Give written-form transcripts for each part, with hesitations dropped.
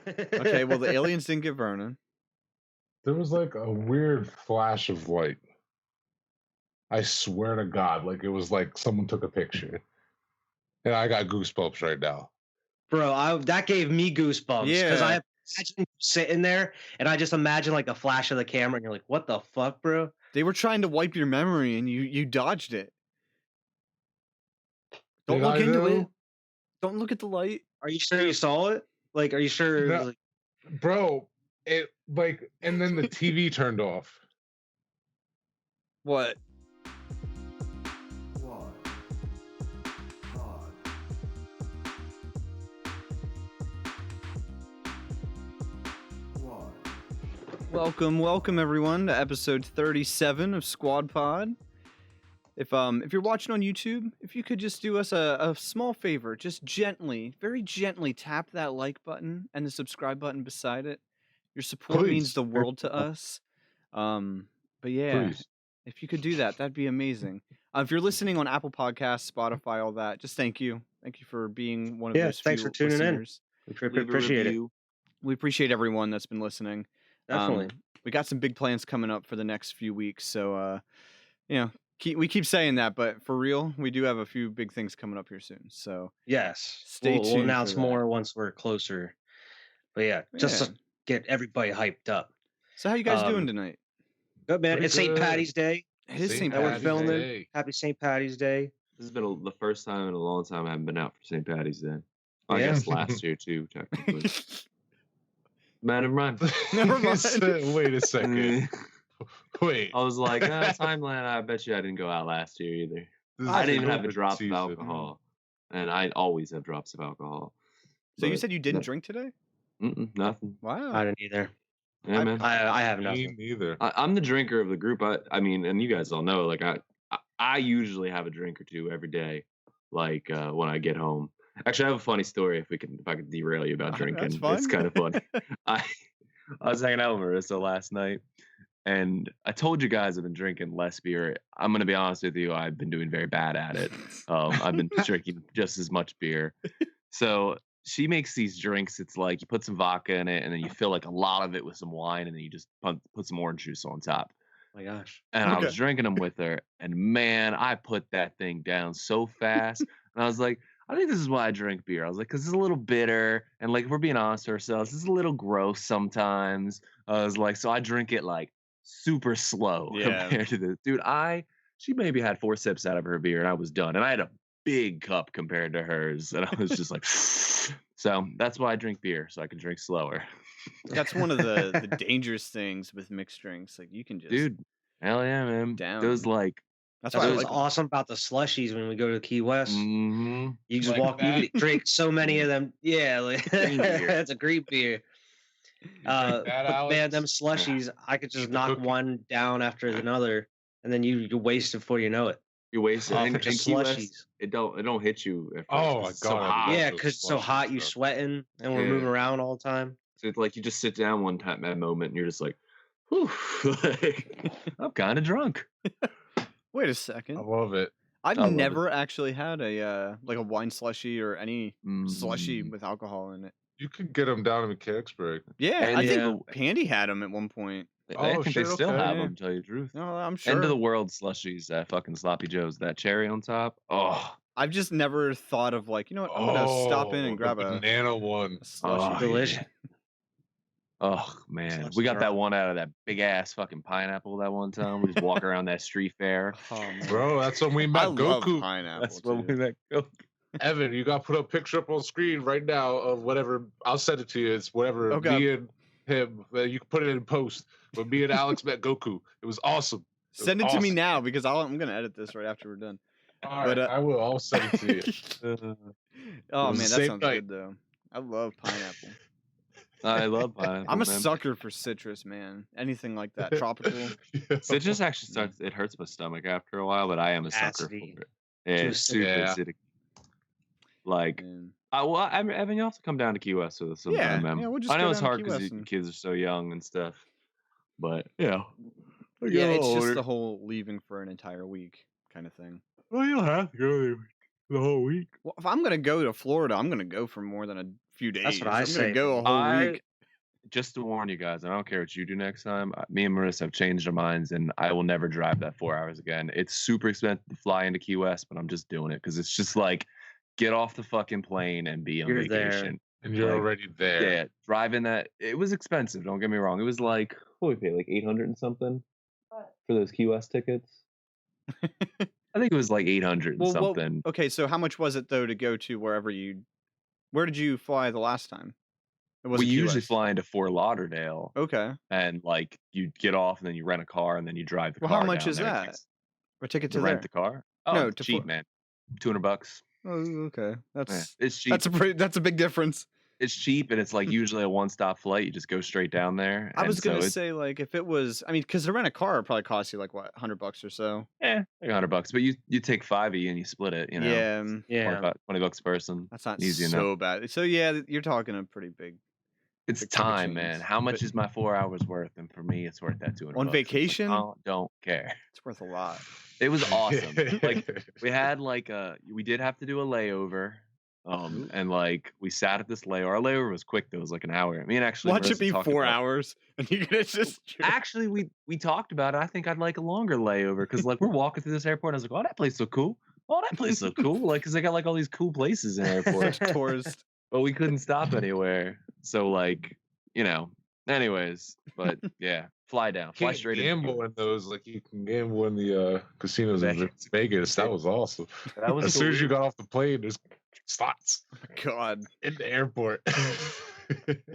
Okay, well, the aliens didn't get Vernon. There was like a weird flash of light. I swear to God, like it was like someone took a picture. And I got goosebumps right now. Bro, that gave me goosebumps because Yeah. I imagine you sitting there and I just imagine like a flash of the camera and you're like, what the fuck, bro? They were trying to wipe your memory and you dodged it. Don't Did look I into though? it. Don't look at the light. Are you sure you saw it? Like, are you sure? No, Like, bro, it like, and then the TV turned off. What? Welcome everyone to episode 37 of Squad Pod. If you're watching on YouTube, if you could just do us a small favor, just gently, very gently tap that like button and the subscribe button beside it. Your support means the world to us. But yeah, Please. if you could do that, that'd be amazing. If you're listening on Apple Podcasts, Spotify, all that, just thank you. Thank you for being one of those thanks few for tuning listeners. in. We appreciate it. We appreciate everyone that's been listening. Definitely. We got some big plans coming up for the next few weeks, so we keep saying that, but for real, we do have a few big things coming up here soon. So Yes, stay tuned. We'll announce for that. more once we're closer. But yeah, just to get everybody hyped up. So how you guys doing tonight? Good, man. Pretty It's St. good. Patty's Day. It is St. That we're Patty's filming. Day. Happy St. Patty's Day. This has been the first time in a long time I haven't been out for St. Patty's Day. I Yeah. guess last year too, technically. Man, never mind. Never mind. Wait a second. Wait. I was like, timeline. I bet you I didn't go out last year either. I didn't even have a drop of alcohol, and I always have drops of alcohol. So you said you didn't drink today? Nothing. Wow. I didn't either. Yeah, man. I have Me nothing. neither. I'm the drinker of the group. I mean, and you guys all know, like I usually have a drink or two every day, like when I get home. Actually, I have a funny story if I could derail you about drinking. That's fine. It's kind of funny. I was hanging out with Marissa last night, and I told you guys I've been drinking less beer. I'm gonna be honest with you, I've been doing very bad at it. I've been drinking just as much beer. So she makes these drinks. It's like you put some vodka in it, and then you fill like a lot of it with some wine, and then you just put some orange juice on top. Oh my gosh. And I was drinking them with her, and man, I put that thing down so fast. And I was like, I think this is why I drink beer. I was like, because it's a little bitter, and like if we're being honest with ourselves, it's a little gross sometimes. I was like, so I drink it like super slow compared to this. Dude, she maybe had 4 sips out of her beer, and I was done. And I had a big cup compared to hers, and I was just like, so that's why I drink beer, so I can drink slower. That's one of the dangerous things with mixed drinks. Like you can just hell yeah, man. Down. Those like that's what why was awesome about the slushies when we go to Key West. Mm-hmm. You just walk, you drink so many of them. Yeah, like, that's a great beer. But man, them slushies, I could just knock one down after another, and then you waste it before you know it. You waste it. And slushies. It don't hit you. At first. Oh my god! So hot. Yeah, because it's so hot, you sweating, and we're moving around all the time. So it's like you just sit down one time at a moment, and you're just like, whew, like, I'm kind of drunk. Wait a second. I love it. I've never actually had a wine slushie or any slushie with alcohol in it. You could get them down in Mechanicsburg. Yeah, I think Pandy had them at one point. I think they still have them, to tell you the truth. No, I'm sure. End of the world slushies, that fucking Sloppy Joe's, that cherry on top. Oh, I've just never thought of like, you know what, I'm gonna stop in and grab a banana one. Slushie. Delicious. Oh man, we got that one out of that big ass fucking pineapple that one time. We just walk around that street fair. Bro, that's when we met Goku. That's when we met Goku. Evan, you got to put a picture up on screen right now of whatever. I'll send it to you. It's whatever. Okay. Me and him. You can put it in post. But me and Alex met Goku. It was awesome. Send it to me now because I'm gonna edit this right after we're done. All right, I will. I'll send it to you. Oh man, that sounds good though. I love pineapple. I love pineapple. I'm a sucker for citrus, man. Anything like that, tropical. Citrus actually starts. It hurts my stomach after a while, but I am a sucker for it. Yeah, it's super acidic. Like, Evan, you have to come down to Key West with us sometime, man. Yeah, we'll just I know it's hard because kids are so young and stuff, but yeah, it's just the whole leaving for an entire week kind of thing. Well, you'll have to go there the whole week. Well, if I'm gonna go to Florida, I'm gonna go for more than a few days. That's what I I'm say. gonna go a whole week. Just to warn you guys, I don't care what you do next time. Me and Marissa have changed our minds, and I will never drive that 4 hours again. It's super expensive to fly into Key West, but I'm just doing it because it's just like get off the fucking plane and be on You're vacation. And you're Like, already there. Yeah, driving that it was expensive. Don't get me wrong. It was like what we paid like 800 and something for those Key West tickets. I think it was like 800 and something. Okay, so how much was it though to go to wherever you? Where did you fly the last time? It We wasn't Key usually West. fly into Fort Lauderdale, Okay. and like you get off and then you rent a car and then you drive the Well, car. how much down is there. that? A ticket To to rent there? the car? Oh, No, it's to cheap, Fort- man. $200. Oh, okay. That's It's cheap. that's a big difference. It's cheap, and it's like usually a one-stop flight. You just go straight down there. I was gonna so say like if it was, I mean, because to rent a car would probably cost you like what, $100 or so. like $100, but you take 5 of you and you split it. You know, Yeah, $20 a person. that's not Easy so enough. bad. So yeah, you're talking a pretty big. It's big chunk of time, change. man. How much But is my 4 hours worth? And for me, it's worth that $200. on It's like, vacation, I don't care. it's worth a lot. It was awesome. Like we had like we did have to do a layover. And like we sat at this layover. Our layover was quick though; it was like an hour. Me and actually Watch it Marissa be talked 4 about- hours, and you're gonna just. Actually, we talked about it. I think I'd like a longer layover because like we're walking through this airport. And I was like, "Oh, that place so cool! Oh, that place so cool!" Like, because they got like all these cool places in the airport, tourist. but we couldn't stop anywhere. So like, anyways, but yeah, fly down, fly Can't straight. gamble in those like you can gamble in the casinos in Vegas. That was awesome. That was As soon as you got off the plane, there's slots God, in the airport.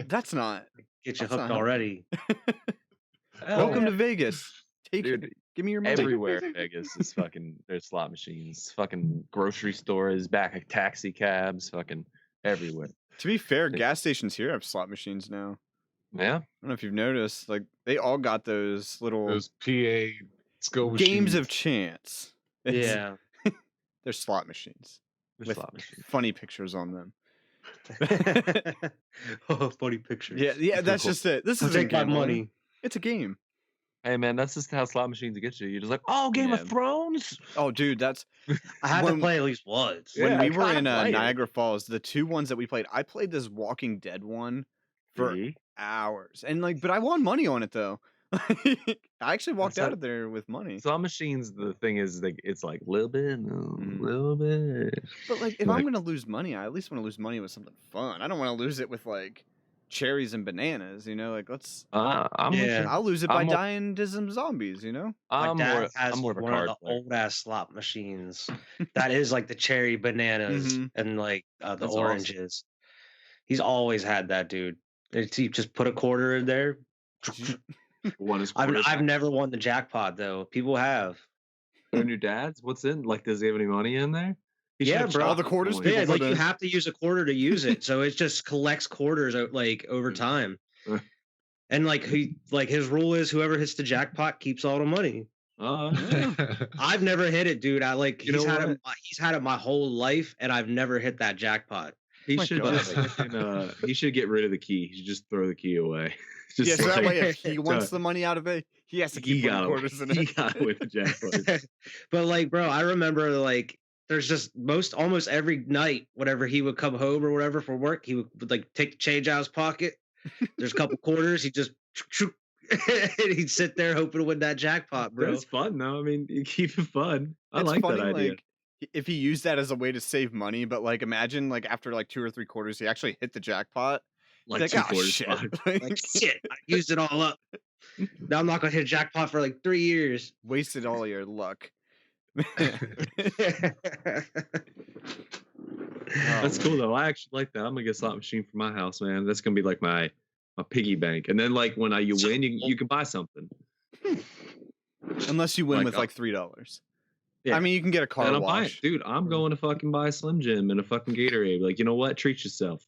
that's not. Get you That's hooked not- already. Welcome to Vegas. Take it. Dude, Give me your money. everywhere in Vegas is fucking. There's slot machines. Fucking grocery stores, back of taxi cabs, fucking everywhere. To be fair, gas stations here have slot machines now. Yeah. I don't know if you've noticed. Like they all got those little Those PA skill games machines. of chance. It's- Yeah. They're slot machines There's with slot machines. funny pictures on them. Oh, funny pictures. Yeah, that's just it. This I'll is take my money. It's a game. Hey man, that's just how slot machines get you. You're just like, oh, Game Yeah. of Thrones. Oh, dude, that's I had When- to play at least once. Yeah, when I we were gotta in play it. Niagara Falls. The two ones that we played, I played this Walking Dead one for See? hours, and like, but I won money on it though. I actually walked That's out it. of there with money. Slot machines. The thing is, like, it's like little bit, Mhm. little bit. But like, if Like- I'm gonna lose money, I at least want to lose money with something fun. I don't want to lose it with like cherries and bananas. You know, like let's. I'm with Yeah. you. I'll lose it by I'm more- dying to some zombies. You know. My I'm dad more, has I'm more of a one card of the player. old ass slot machines. That is like the cherry bananas Mhm. and like the That's awesome. oranges. He's always had that, dude. He just put a quarter in there. One is I've never won the jackpot though. People have. on your dad's. What's in? Like, does he have any money in there? He Yeah, should've bro. shot All the me quarters for people Yeah, put like you in. have to use a quarter to use it, so it just collects quarters like over time. And like his rule is whoever hits the jackpot keeps all the money. I've never hit it, dude. I like You know he's had it my whole life, and I've never hit that jackpot. He my should God. just fucking, he should get rid of the key. He should just throw the key away. Just Yeah, so that like- way, if he wants the money out of it, he has to keep he putting got quarters in he it. got with the jackpot. But like, bro, I remember like there's just almost every night, whenever he would come home or whatever for work, he would like take the change out of his pocket. There's a couple quarters, he just and he'd sit there hoping to win that jackpot, bro. That's fun though. I mean, you keep it fun. I It's like funny, that idea. like if he used that as a way to save money, but like imagine like after like 2 or 3 quarters, he actually hit the jackpot. Like Like, two oh, quarters. shit. fun. Like shit, I used it all up. Now I'm not gonna hit a jackpot for like 3 years. Wasted all your luck. That's cool though. I actually like that. I'm gonna get a slot machine for my house, man. That's gonna be like my piggy bank. And then like when you win, you can buy something. Unless you win Like, with like $3. Yeah. I mean, you can get a car And I'm buying, wash. dude. I'm going to fucking buy a Slim Jim and a fucking Gatorade. Like, you know what? Treat yourself.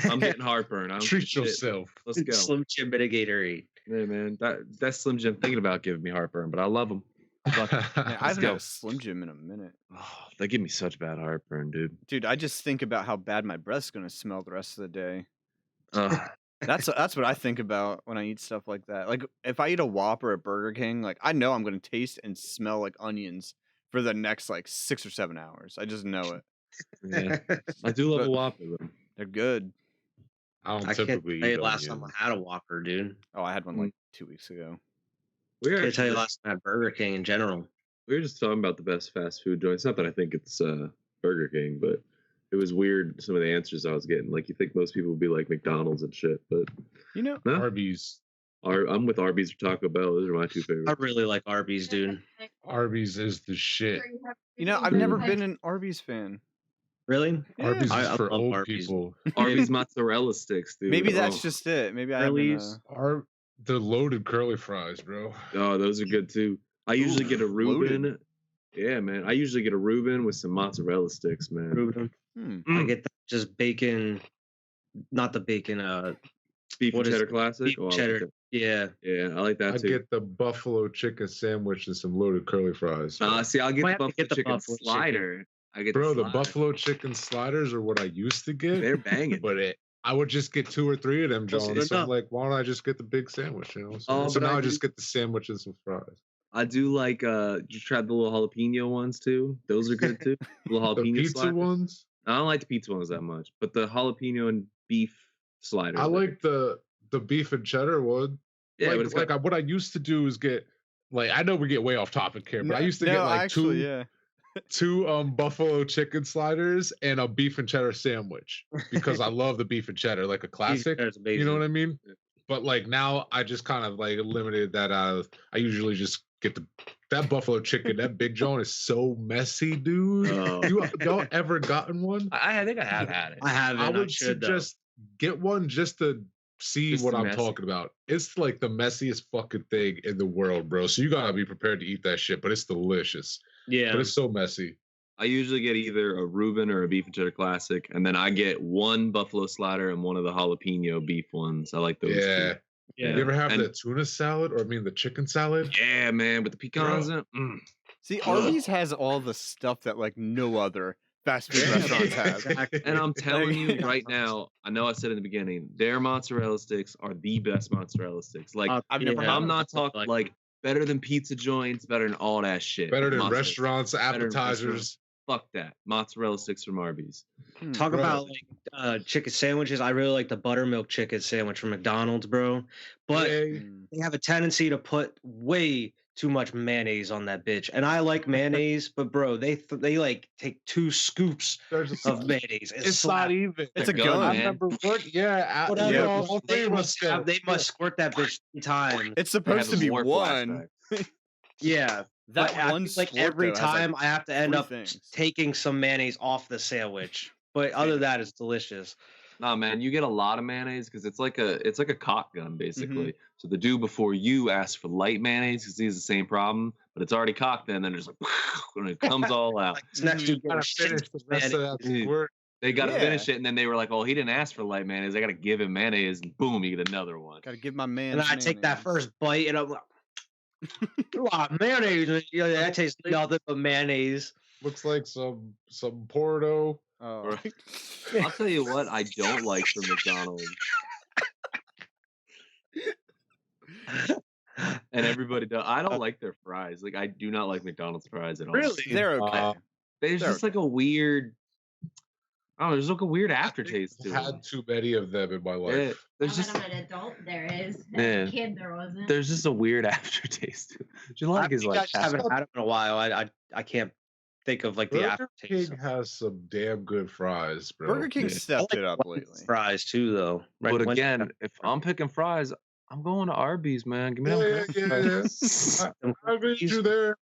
I'm getting heartburn. I don't Treat give a shit. yourself. Let's go. Slim Jim Mitigatorade. Yeah, man. That Slim Jim thinking about giving me heartburn, but I love them. Man, I haven't go. had a Slim Jim in a minute. Oh, they give me such bad heartburn, dude. Dude, I just think about how bad my breath's gonna smell the rest of the day. Ugh. That's what I think about when I eat stuff like that. Like if I eat a Whopper at Burger King, like I know I'm gonna taste and smell like onions for the next like 6 or 7 hours. I just know it. yeah. I do love a But- Whopper though. They're good. I don't I can't typically tell eat you last time I onions. had a Whopper, dude. Oh, I had one like 2 weeks ago. Can't tell you last time I had Burger King in general. We were just talking about the best fast food joints. Not that I think it's Burger King, but it was weird some of the answers I was getting. Like you think most people would be like McDonald's and shit, but no. Arby's. I'm with Arby's or Taco Bell. Those are my two favorites. I really like Arby's, dude. Arby's is the shit. I've never been an Arby's fan. Really? Yeah. Arby's is for old Arby's. people. Arby's mozzarella sticks, dude. Maybe that's just it. Maybe I haven't. The loaded curly fries, bro. Oh, those are good too. I usually get a Reuben. Loaded. Yeah, man. I usually get a Reuben with some mozzarella sticks, man. Reuben. I get just bacon, not the bacon. Beef and cheddar classic. Beef cheddar. Yeah, I like that too. I get the buffalo chicken sandwich and some loaded curly fries. See, I'll get the buffalo chicken slider. I get the buffalo chicken sliders are what I used to get. They're banging, but I would just get 2 or 3 of them, John. So I'm like, why don't I just get the big sandwich? So now I just get the sandwich and some fries. I do like. You tried the little jalapeno ones too? Those are good too. Little jalapeno the pizza sliders. Ones. I don't like the pizza ones that much, but the jalapeno and beef sliders. I like the beef and cheddar one. Yeah, what I used to do is get I know we get way off topic here, but I used to get two buffalo chicken sliders and a beef and cheddar sandwich because I love the beef and cheddar, like a classic. You know what I mean? But now I just kind of eliminated that out of. I usually just get that buffalo chicken. That Big John is so messy, dude. Y'all ever gotten one? I think I have had it. I haven't. I would suggest get one just to see what I'm talking about. It's like the messiest fucking thing in the world, bro. So you gotta be prepared to eat that shit, but it's delicious. Yeah. But it's so messy. I usually get either a Reuben or a beef and cheddar classic, and then I get one buffalo slider and one of the jalapeno beef ones. I like those. Yeah. You ever have the tuna salad, or the chicken salad? Yeah, man, with the pecans in it. See, Arby's has all the stuff that no other fast food restaurants have. And I'm telling you right now, I know I said in the beginning, their mozzarella sticks are the best mozzarella sticks. I've never had. I'm not talking better than pizza joints, better than all that shit. Better than restaurants, appetizers. Fuck that. Mozzarella sticks from Arby's. Talk about chicken sandwiches. I really like the buttermilk chicken sandwich from McDonald's, bro. But they have a tendency to put way too much mayonnaise on that bitch. And I like mayonnaise, but bro, they take 2 scoops of mayonnaise. It's not even. It's a gun. I remember they must squirt that bitch 3 times. It's supposed to be one. Yeah. That one every time I have to end up taking some mayonnaise off the sandwich. But other than that, it's delicious. Nah, man, you get a lot of mayonnaise because it's like a cock gun basically. So the dude before you asks for light mayonnaise because he has the same problem, but it's already cocked in, and then there's when it comes all out. Next dude gotta finish the rest of that squirt. They got to finish it, and then they were like, "Oh, he didn't ask for light mayonnaise. I got to give him mayonnaise." And boom, you get another one. Got to give my man. And then I take that first bite, and I'm like, mayonnaise. That tastes nothing but mayonnaise. Looks like some Porto. Oh. I'll tell you what I don't like from McDonald's. And everybody does. I don't like their fries. I do not like McDonald's fries at all. Really? They're okay. There's just a weird. I don't know. There's a weird aftertaste to it. I've had too many of them in my life. There's just I'm an adult. There is. As a kid, there wasn't. There's just a weird aftertaste to it. I just haven't had them in a while. I can't think of the aftertaste. aftertaste. King has some damn good fries, bro. Burger King stepped it up lately. Fries too, though. But again, if I'm picking fries, I'm going to Arby's, man. Give me that. I meet you there.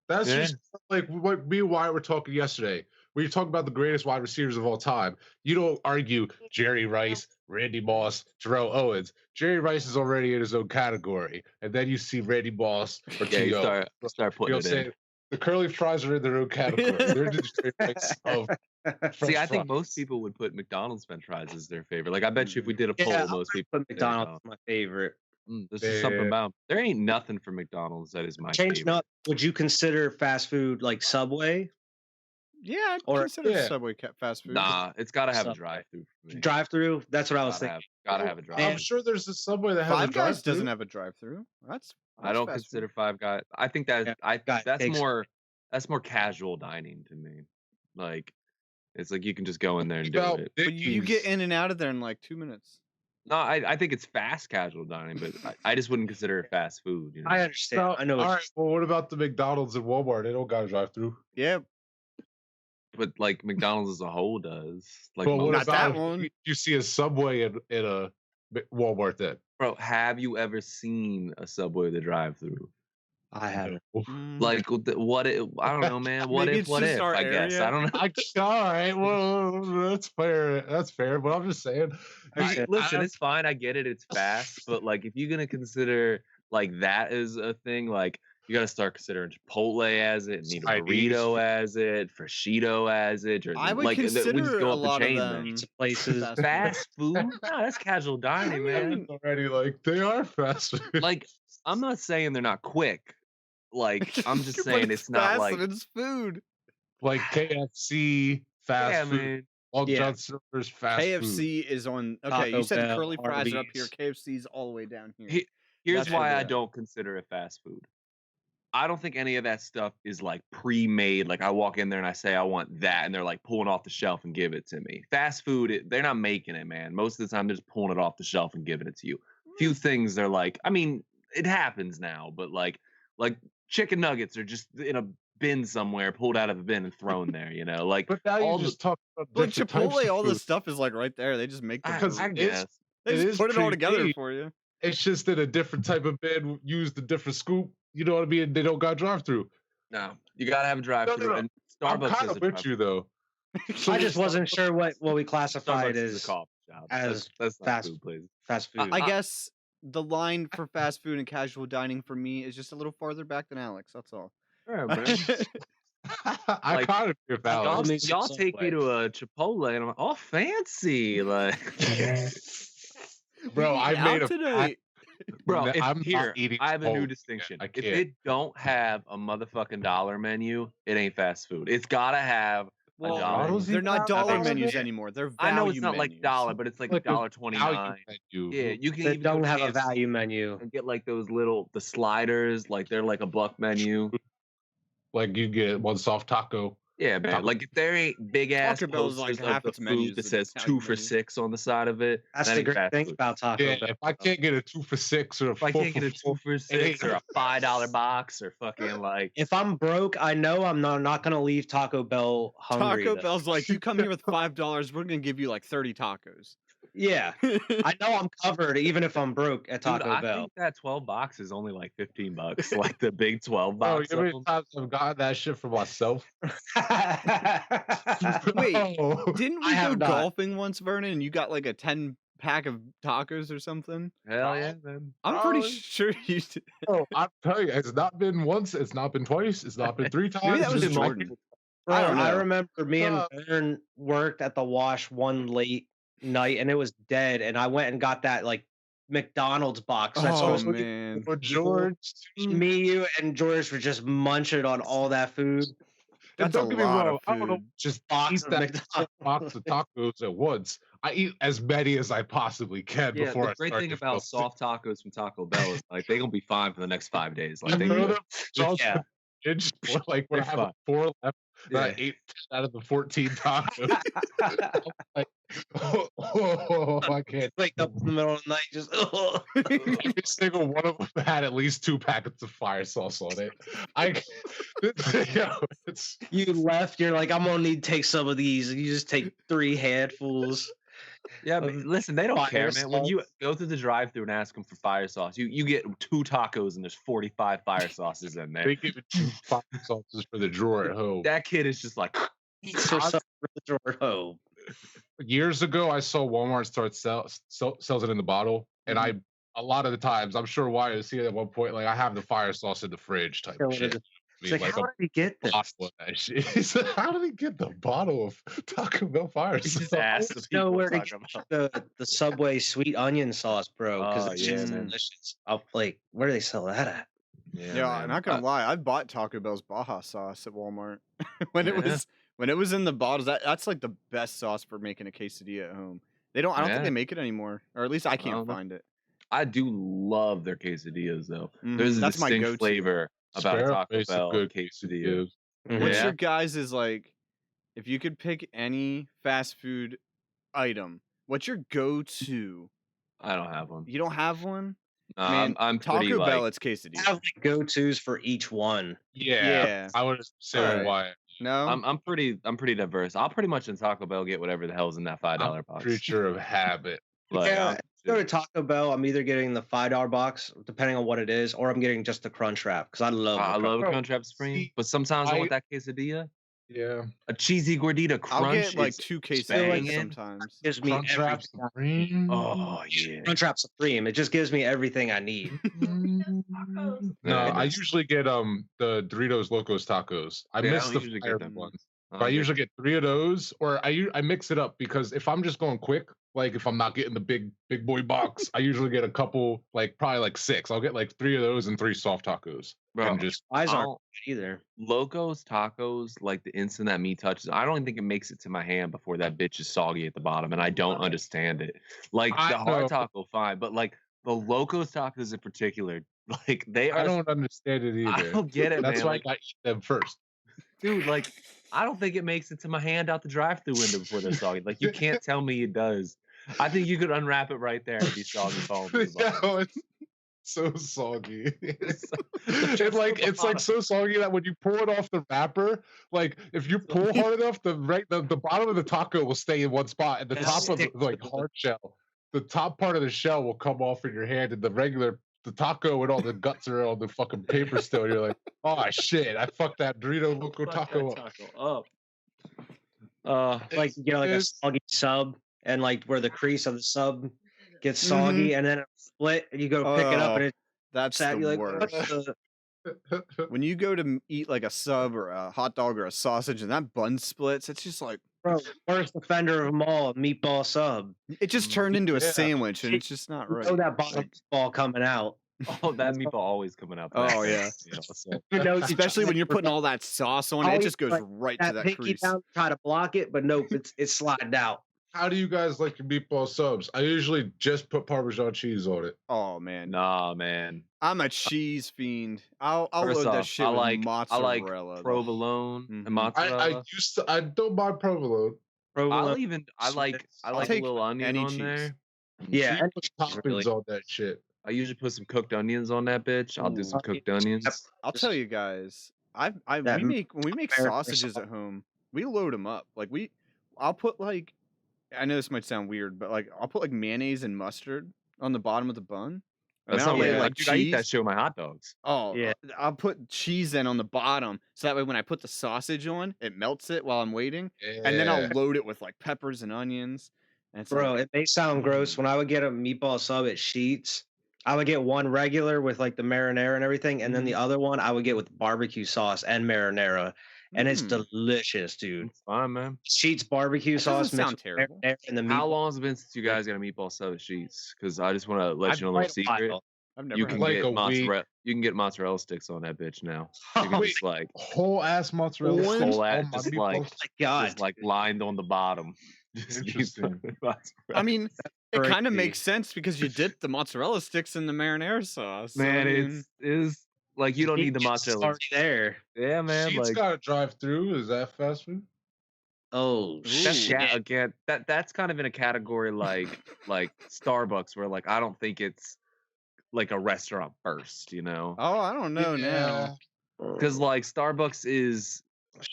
That's just like what me and Wyatt were talking yesterday. We were talking about the greatest wide receivers of all time. You don't argue Jerry Rice, Randy Moss, Terrell Owens. Jerry Rice is already in his own category. And then you see Randy Moss or T.O. You start putting it in. The curly fries are in their own category. They're just Jerry Rice of See, I think most people would put McDonald's French fries as their favorite. I bet you if we did a poll, most people put McDonald's my favorite. There's just something about there ain't nothing for McDonald's that is my favorite. Up. Would you consider fast food like Subway? Yeah, I'd consider Subway fast food. Nah, it's got to have a drive-through for me. Drive-through? That's what I was thinking. Gotta have a drive-through. I'm sure there's a Subway that has Five a drive-through. Guys doesn't have a drive-through. I don't consider Five Guys. I think that's more casual dining to me. It's like you can just go in there and do it. But you get in and out of there in 2 minutes. No, I think it's fast casual dining, but I just wouldn't consider it fast food. You know? I understand. So, I know. all right. Well, what about the McDonald's and Walmart? They don't got a drive-through. Yeah. But like McDonald's as a whole does. Like But what Not that about one. you see a Subway in a Walmart then? Bro, have you ever seen a Subway with a drive-through? I haven't. Like what? I don't know, man. What Maybe if? it's What just if? our I guess area. I don't know. All right, well, that's fair. That's fair. But I'm just saying. Listen, it's fine. I get it. It's fast, but like if you're gonna consider like that as a thing, like you got to start considering Chipotle as it, Nina Burrito as it, Freshito as it, or I would like we just consider go a up the lot of chain them then. Places. Fast food? No, that's casual dining, man. Already, like they are fast food. Like I'm not saying they're not quick. Like I'm just But saying it's not fast like and it's food. Like KFC, fast food. man. Long Yeah. John Silver's fast food. KFC is on. Okay, Taco you said Bell, curly fries are up here. Arby's. KFC's all the way down here. Here's That's why the I deal. don't consider it fast food. I don't think any of that stuff is like pre-made. Like I walk in there and I say I want that, and they're like pulling off the shelf and give it to me. Fast food, they're not making it, man. Most of the time, they're just pulling it off the shelf and giving it to you. Few things they're like, I mean, it happens now, but like chicken nuggets are just in a bin somewhere, pulled out of a bin and thrown there. You know, like But now all you just talk about But different types Chipotle, of all food. the stuff is like right there. They just make the Because food. I guess. They it just is put it all together pre-made. for you. It's just in a different type of bin, used a different scoop. You know what I mean? They don't got drive-through. No, you gotta have a drive-through, No. and I'm Starbucks kind has of a with you though. I just wasn't sure what we classified Starbucks is as a coffee shop. as That's not fast food, please. fast food. I guess the line for fast food and casual dining for me is just a little farther back than Alex. That's all. Yeah, man. I Like, kind of feel balanced. Y'all take me to a Chipotle, and I'm like, oh, fancy, like. Bro, I made a today. Bro, I'm here, not eating I have a new Chipotle. distinction. I If can't. it don't have a motherfucking dollar menu, it ain't fast food. It's gotta have a dollar. McDonald's They're even not have dollar dollars in menus it? anymore. They're value I know it's not menus. like dollar, but it's like Like a $1.29. value menu. Yeah, you can They even go don't to have a KFC value menu. and get like those the sliders, like they're like a buck menu. Like you get one soft taco. Yeah, man. Taco- Like if there ain't big ass Taco Bell's posters like of half the its menu food that is says Italian 2 for menu. $6 on the side of it, That's that the ain't great fast thing food. about Taco Yeah, Bell. if I can't get a 2 for $6 or a If I 4 can't get a 2 for $6 ain't- or a $5 box or fucking like If I'm broke, I know I'm not gonna leave Taco Bell hungry. Taco though. Bell's like, you come here with $5, we're gonna give you like 30 tacos. Yeah, I know I'm covered even if I'm broke at dude, Taco I Bell. think that 12 box is only like $15, like the big 12 Bro, box. you know how of many 'em. times I've gotten that shit for myself? Wait, Bro. Didn't I we go have not. golfing once, Vernon, and you got like a 10-pack of tacos or something? Hell yeah, man. I'm pretty Probably. sure you did. Bro, I'm telling you, it's not been once, it's not been twice, it's not been 3 times. Maybe that was it's been Jordan. multiple- Bro, I don't know. remember me and Uh, Vern worked at the wash one late night and it was dead, and I went and got that like McDonald's box. That's Oh what I was man. For George, me, you, and George were just munching on all that food. and That's a don't get me lot wrong, of I don't know, food. just Box eat of that McDonald's. box of tacos at once. I eat as many as I possibly can Yeah, before the I great start thing to about feel sick. soft tacos from Taco Bell is like they're gonna be fine for the next 5 days. Like they You know good. them sauce Yeah. fridge, or like when I They're have fine. 4 left, that I Yeah. ate 10 out of the 14 tacos. Like, I can't. Wake up in the middle of the night, just Every single one of them had at least 2 packets of fire sauce on it. It's you left. You're like, I'm gonna need to take some of these. And you just take 3 handfuls. Yeah, but listen, they don't Fire care, man. When you sauce. go through the drive-through and ask them for fire sauce, you get 2 tacos and there's 45 fire sauces in there. they give it 2 fire sauces for the drawer at home. That kid is just like, For some for the drawer home. Years ago, I saw Walmart sells it in the bottle, and Mm-hmm. a lot of the times, I'm sure why I see it at one point, like I have the fire sauce in the fridge type So of it shit. is- I It's mean, like, like how a did he get this? bottle of that shit. He said, how did he get the bottle of Taco Bell fire he sauce? just asked the people Nowhere to talking get about. the Subway sweet onion sauce, bro. Because Oh, it's yeah, just man. delicious. Like, where do they sell that at? Yeah, man. I'm not gonna lie. I bought Taco Bell's Baja sauce at Walmart when it Yeah. was in the bottles. That's like the best sauce for making a quesadilla at home. I don't Yeah. think they make it anymore, or at least I can't don't know. find it. I do love their quesadillas though. Mhm, There's a that's my distinct go-to. flavor about a Sparrow Taco makes a Bell good quesadilla. Mhm. What's Yeah. your guys' is like? If you could pick any fast food item, what's your go-to I don't have one. You don't have one? Man, I'm pretty Taco Bell, like it's quesadilla. I have like go-tos for each one. Yeah. I would say why. No, I'm pretty diverse. I'll pretty much in Taco Bell get whatever the hell's in that $5 box. Creature of habit. Like, yeah, go to Taco Bell. I'm either getting the $5 box, depending on what it is, or I'm getting just the Crunch Wrap because I love. I love a Crunch Wrap Supreme, but sometimes I want that quesadilla. Yeah, a cheesy gordita crunch. I'll get like 2 quesadillas sometimes. Gives me Crunch Wrap Supreme. Oh yeah, Crunch Wrap Supreme. It just gives me everything I need. No, I usually get the Doritos Locos Tacos. I miss the fire ones. But I usually get 3 of those, or I mix it up because if I'm just going quick, like if I'm not getting the big boy box, I usually get a couple, like probably like 6. I'll get like 3 of those and 3 soft tacos. Bro, and just eyes aren't either. Locos Tacos, like the instant that meat touches, I don't think it makes it to my hand before that bitch is soggy at the bottom, and I don't understand it. Like the hard taco, fine, but like the Locos Tacos in particular, like they are. I don't understand it either. I don't get it, That's man. why Like, I eat them first. Dude, like I don't think it makes it to my hand out the drive-through window before they're soggy. Like you can't tell me it does. I think you could unwrap it right there and be soggy foam. No, it's so soggy. It's like so soggy that when you pull it off the wrapper, like if you pull hard enough, the bottom of the taco will stay in one spot, and the top of the hard shell, the top part of the shell will come off in your hand, and the taco and all the guts are on the fucking paper still. And you're like, oh shit, I fucked that Dorito Loco taco up. Like you get like a soggy sub, and like where the crease of the sub gets soggy, and then it split, and you go pick it up, and that's the worst. When you go to eat like a sub or a hot dog or a sausage, and that bun splits, it's just like, bro, worst offender of them all, a meatball sub. It just turned into a sandwich, and it's just not right. Oh, that bottom ball coming out. Oh, that meatball always coming out. Oh yeah, especially when you're putting all that sauce on it, it just goes right to that crease. Down, try to block it, but nope, it's sliding out. How do you guys like your meatball subs? I usually just put Parmesan cheese on it. Oh man, nah, man. I'm a cheese fiend. I'll load that shit with mozzarella. I like provolone and mozzarella. I don't mind provolone. I like a little onion on there. Yeah, and put toppings on that shit. I usually put some cooked onions on that bitch. I'll do some cooked onions. I'll tell you guys, when we make sausages at home, we load them up. Like I'll put like, I know this might sound weird, but like I'll put like mayonnaise and mustard on the bottom of the bun. That's not weird. Like I eat that shit with my hot dogs. Oh yeah, I'll put cheese in on the bottom, so that way when I put the sausage on, it melts it while I'm waiting, and then I'll load it with like peppers and onions. And bro, it may sound gross. When I would get a meatball sub at Sheetz, I would get one regular with like the marinara and everything, and then the other one I would get with barbecue sauce and marinara, and it's delicious, dude. It's fine, man. Sheetz barbecue sauce sound terrible. And the meat. How long has it been since you guys got a meatball sub at Sheetz? Because I just want to let you know a little secret. I've never you can get mozzarella. You can get mozzarella sticks on that bitch now. You can just like whole ass mozzarella. Whole ass, just like, oh my God, just like lined on the bottom. Interesting. I mean, it kind of makes sense because you dip the mozzarella sticks in the marinara sauce. Man, it is like you don't need the mozzarella. Already there. Yeah, man. Sheetz got a drive-through. Is that fast food? Oh, again, that's kind of in a category like Starbucks, where like I don't think it's like a restaurant first, you know? Oh, I don't know now. Because like Starbucks is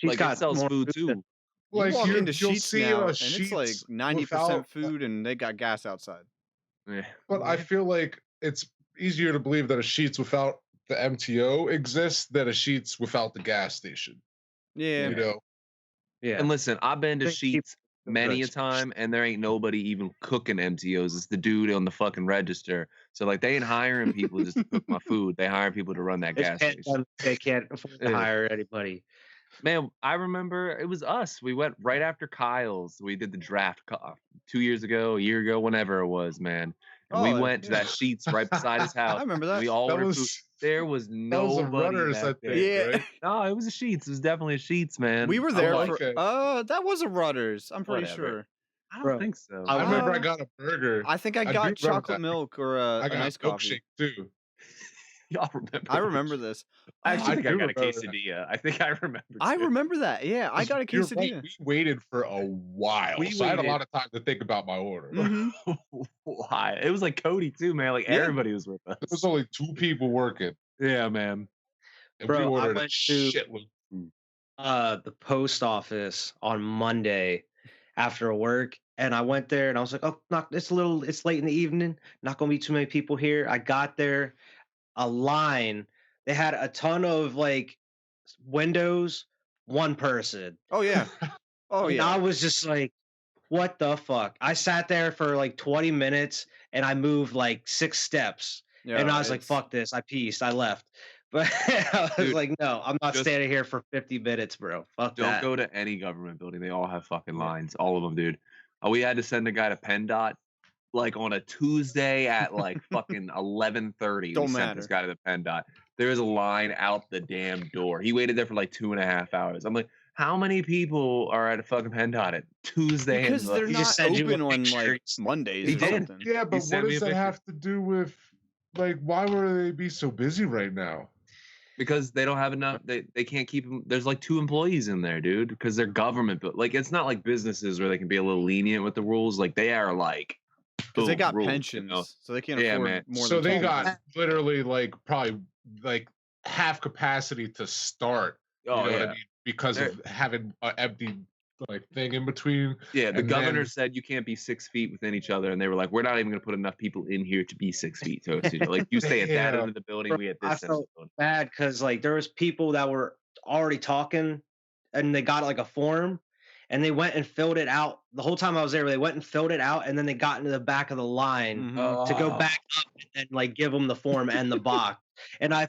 like it sells food too. Like you walk into Sheetz now, and it's like 90% food, and they got gas outside. Yeah. But I feel like it's easier to believe that a Sheetz without the MTO exists than a Sheetz without the gas station. Yeah. You know? Yeah. And listen, I've been to Sheetz many a time, and there ain't nobody even cooking MTOs. It's the dude on the fucking register. So like they ain't hiring people just to cook my food. They hire people to run that gas station. They can't afford to hire anybody. Man, I remember it was us. We went right after Kyle's. We did the draft 2 years ago, a year ago, whenever it was, man. And we went to that Sheetz right beside his house. I remember that. We all ordered food. There was nobody. Runners, I think, right? No, it was a Sheetz. It was definitely a Sheetz, man. We were there for that was a Rudders. I'm pretty sure. I don't think so. I remember I got a burger. I think I got chocolate milk or a nice coffee milkshake too. Y'all remember? I remember this. I actually think I got a quesadilla. I think I remember. I remember that. Yeah, I got a quesadilla. Right. We waited for a while, so I had a lot of time to think about my order. Why? It was like Cody too, man. Like everybody was with us. There was only 2 people working. Yeah, man. And we ordered a shitload. The post office on Monday after work, and I went there and I was like, oh, it's late in the evening, not gonna be too many people here. I got there, a line, they had a ton of like windows, one person. Oh yeah. Oh and yeah. I was just like, what the fuck? I sat there for like 20 minutes and I moved like 6 steps. Yeah, and I was like, fuck this. I pieced. I left. But I was like, no, I'm not standing here for 50 minutes, bro. Fuck that. Don't go to any government building. They all have fucking lines. All of them, dude. We had to send a guy to PennDOT like on a Tuesday at like fucking 11:30. Don't we matter. Sent this guy to the PennDOT. There's a line out the damn door. He waited there for like 2.5 hours. I'm like, how many people are at a fucking PennDOT at Tuesday? Because they're not open on like Mondays. He did. Something. Yeah, but what does that have to do with, like, why would they be so busy right now? Because they don't have enough. They can't keep them. There's like 2 employees in there, dude. Because they're government, but like it's not like businesses where they can be a little lenient with the rules. Like they are like, because they got pensions, so they can't afford more. So they got literally like probably like half capacity to start. Oh, you know what I mean? Because of having an empty like thing in between. Yeah, the governor said you can't be 6 feet within each other, and they were like, "We're not even going to put enough people in here to be 6 feet." So like you stay at that end of the building, we at this. I felt bad because like there was people that were already talking, and they got like a form, and they went and filled it out. The whole time I was there, they went and filled it out, and then they got into the back of the line to go back up and like give them the form and the box. And I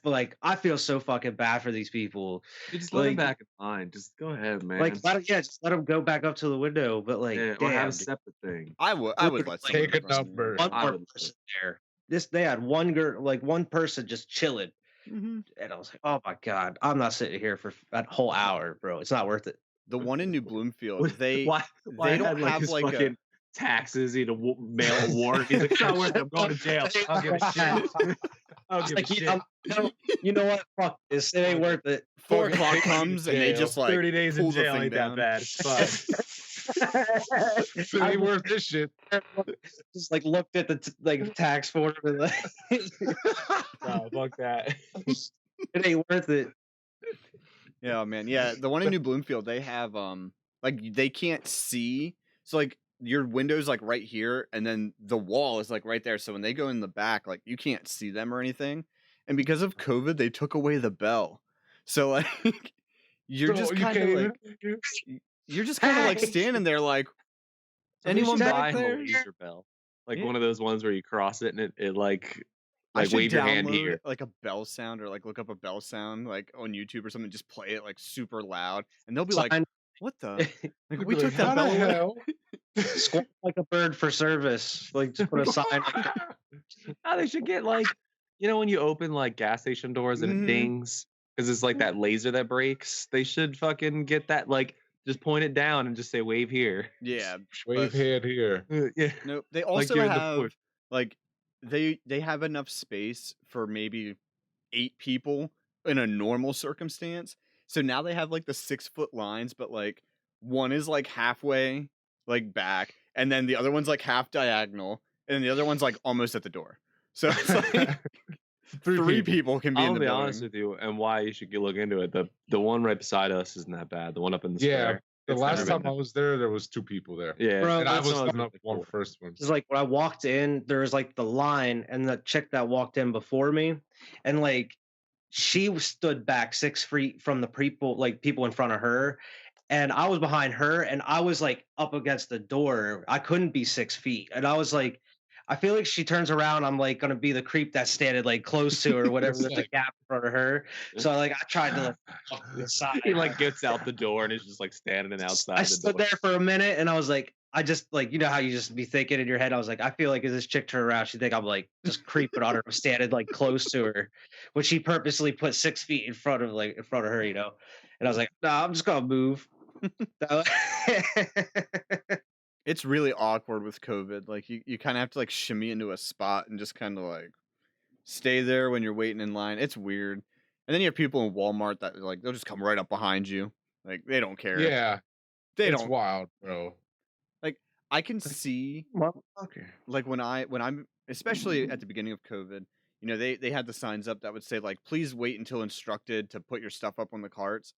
feel so fucking bad for these people. You just let them back in line. Just go ahead, man. Like, just let them go back up to the window. But like, or have a separate thing. I would let take a number. One more person there. They had one girl, like one person just chilling, and I was like, oh my god, I'm not sitting here for that whole hour, bro. It's not worth it. The one in New Bloomfield, they why don't have like fucking taxes. He'd mail a warrant. He's like, it's not worth it. I'm going to jail. I'll give a shit. You know what? Fuck this. It ain't worth it. 4 o'clock comes and they just like 30 days in jail ain't that bad. It's fine. It ain't worth this shit. Just like looked at the tax form and like, no, fuck that. It ain't worth it. Yeah, man. Yeah, the one in New Bloomfield, they have like they can't see. So like your window's like right here, and then the wall is like right there. So when they go in the back, like you can't see them or anything. And because of COVID, they took away the bell. So like you're just kind of like standing there like anyone back there? Laser bell. Like one of those ones where you cross it and it like wave your hand here. Like a bell sound, or like look up a bell sound like on YouTube or something, just play it like super loud, and they'll be like, what the? Like we took that bell away. Squawk like a bird for service. Like just put a sign. Oh, they should get like, you know, when you open like gas station doors and it dings because it's like that laser that breaks. They should fucking get that, like just point it down and just say wave here. Yeah, wave hand here. Yeah. No, they also have like they have enough space for maybe 8 people in a normal circumstance. So now they have like the 6-foot lines, but like one is like halfway like back, and then the other one's like half diagonal, and then the other one's like almost at the door. So it's like 3 people can be in the building. I'll be honest with you, and why you should look into it. The one right beside us isn't that bad. The one up in the square. The last time I was there was 2 people there. Yeah, bro, and I was one of the first ones. It's like when I walked in, there was like the line, and the chick that walked in before me, and like she stood back 6 feet from the people in front of her, and I was behind her, and I was like up against the door. I couldn't be 6 feet, and I was like, I feel like she turns around, I'm like gonna be the creep that's standing like close to her, whatever. There's a gap in front of her. So like I tried to like side. He like gets out the door and is just like standing outside. I stood there for a minute and I was like, I just like, you know how you just be thinking in your head. I was like, I feel like if this chick turned around, she'd think I'm like just creeping on her, standing like close to her, which she purposely put 6 feet in front of her, you know. And I was like, no, I'm just gonna move. It's really awkward with COVID. Like you kind of have to like shimmy into a spot and just kind of like stay there when you're waiting in line. It's weird. And then you have people in Walmart that like they'll just come right up behind you. Like they don't care. Yeah. They It's don't. wild, bro. Like I can see Motherfucker. like when I'm especially at the beginning of COVID, you know, they had the signs up that would say like please wait until instructed to put your stuff up on the carts.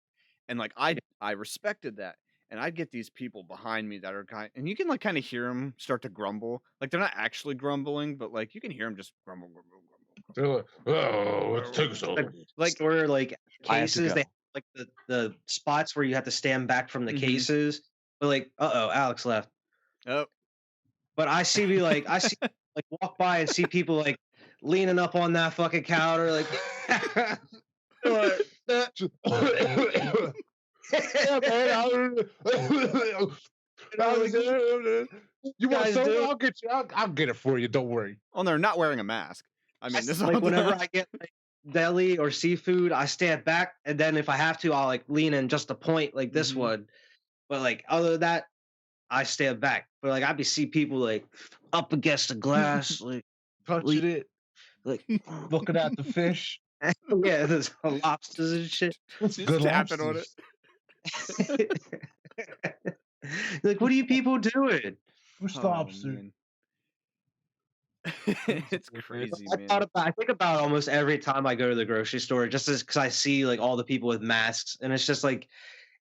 And like I respected that. And I'd get these people behind me that are and you can like kind of hear them start to grumble. Like they're not actually grumbling, but like you can hear them just grumble. They're like, oh, it took so like store like cases. They have, like the spots where you have to stand back from the cases. But like, Alex left. Oh, but I see like walk by and see people like leaning up on that fucking counter, like. Yeah, man. You want some? I'll get you. I'll get it for you. Don't worry. Oh, they're not wearing a mask. I mean, this like whenever I get like deli or seafood, I stand back, and then if I have to, I'll like lean in just a point like this one. But like other than that, I stand back. But like I see people like up against the glass, like touching it, like looking at the fish. Yeah, there's lobsters and shit. Just tapping on it. Like, what are you people doing? Who's lobster? It's crazy, man. I think about it almost every time I go to the grocery store, just because I see like all the people with masks, and it's just like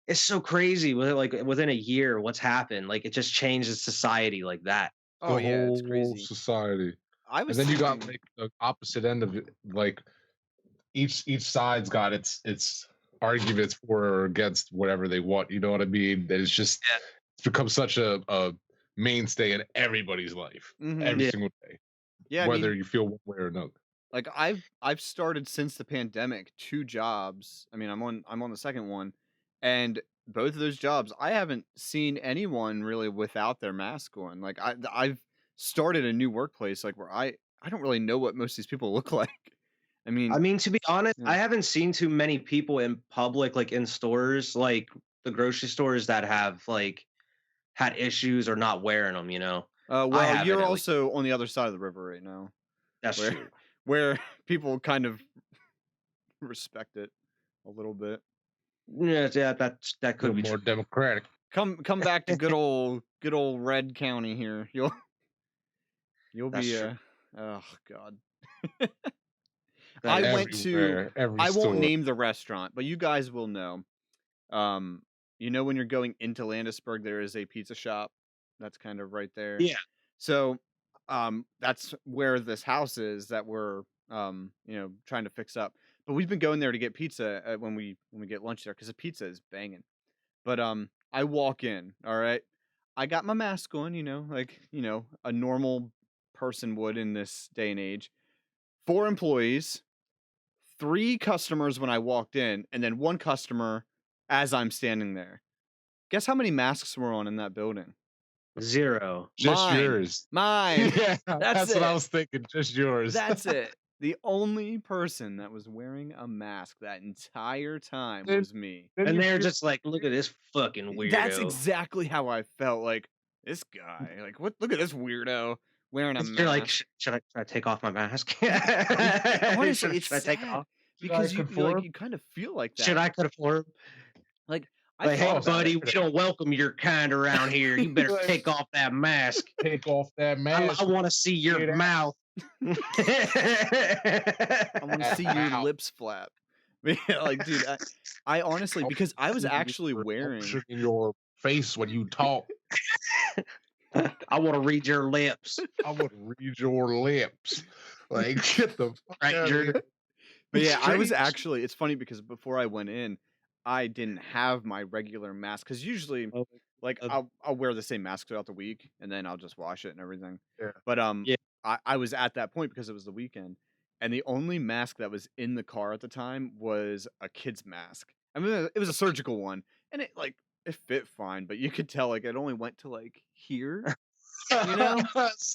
it's so crazy. Within a year, what's happened? Like it just changes society like that. Oh yeah, it's crazy. Society. And then you got like the opposite end of it, like each side's got its arguments for or against whatever they want. You know what I mean? That it's just it's become such a mainstay in everybody's life every single day. Yeah, whether you feel one way or another. Like I've started since the pandemic 2 jobs. I mean, I'm on the second one, and both of those jobs I haven't seen anyone really without their mask on. Like I've started a new workplace like where I don't really know what most of these people look like. I mean, to be honest, I haven't seen too many people in public, like in stores, like the grocery stores that have like had issues or not wearing them, you know? Well, you're also on the other side of the river right now. That's true. Where people kind of respect it a little bit. Yeah, that could be more democratic. Come back to good old Red County here. You'll be oh god. I went to I won't name the restaurant, but you guys will know. You know when you're going into Landisburg, there is a pizza shop that's kind of right there. Yeah. So that's where this house is that we're you know, trying to fix up. But we've been going there to get pizza when we get lunch there because the pizza is banging. But I walk in, all right. I got my mask on, you know, like, you know, a normal person would in this day and age. 4 employees, 3 customers when I walked in, and then 1 customer as I'm standing there. Guess how many masks were on in that building? 0. Just yours. Mine. Yeah, that's what I was thinking. Just yours. That's it. The only person that was wearing a mask that entire time was me. And they're just like, look at this fucking weirdo. That's exactly how I felt. Like, this guy. Like, what? Look at this weirdo wearing a mask. You're like, should I take off my mask? Honestly, it's should I take it off? Because you kind of feel like that. Should I conform? Like, hey, buddy, we don't welcome your kind around here. You better take off that mask. Take off that mask. I want to see your mouth. I want to see your lips flap. Like, dude, I honestly, because I was actually wearing in your face when you talk. I want to read your lips. I want to read your lips. Like, get the fuck out of here. But yeah, I was actually. It's funny because before I went in, I didn't have my regular mask because usually, like, I'll wear the same mask throughout the week and then I'll just wash it and everything. Yeah. But I was at that point because it was the weekend, and the only mask that was in the car at the time was a kid's mask. I mean, it was a surgical one, and it fit fine, but you could tell like it only went to like here. You know,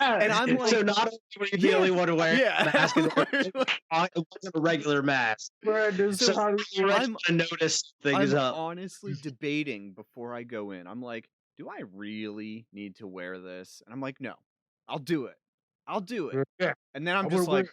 and I'm like, so not only were you the only one to wear a mask, it wasn't a regular mask. So I'm notice things up. Honestly debating before I go in. I'm like, do I really need to wear this? And I'm like, no, I'll do it. Yeah. And then I'm just like,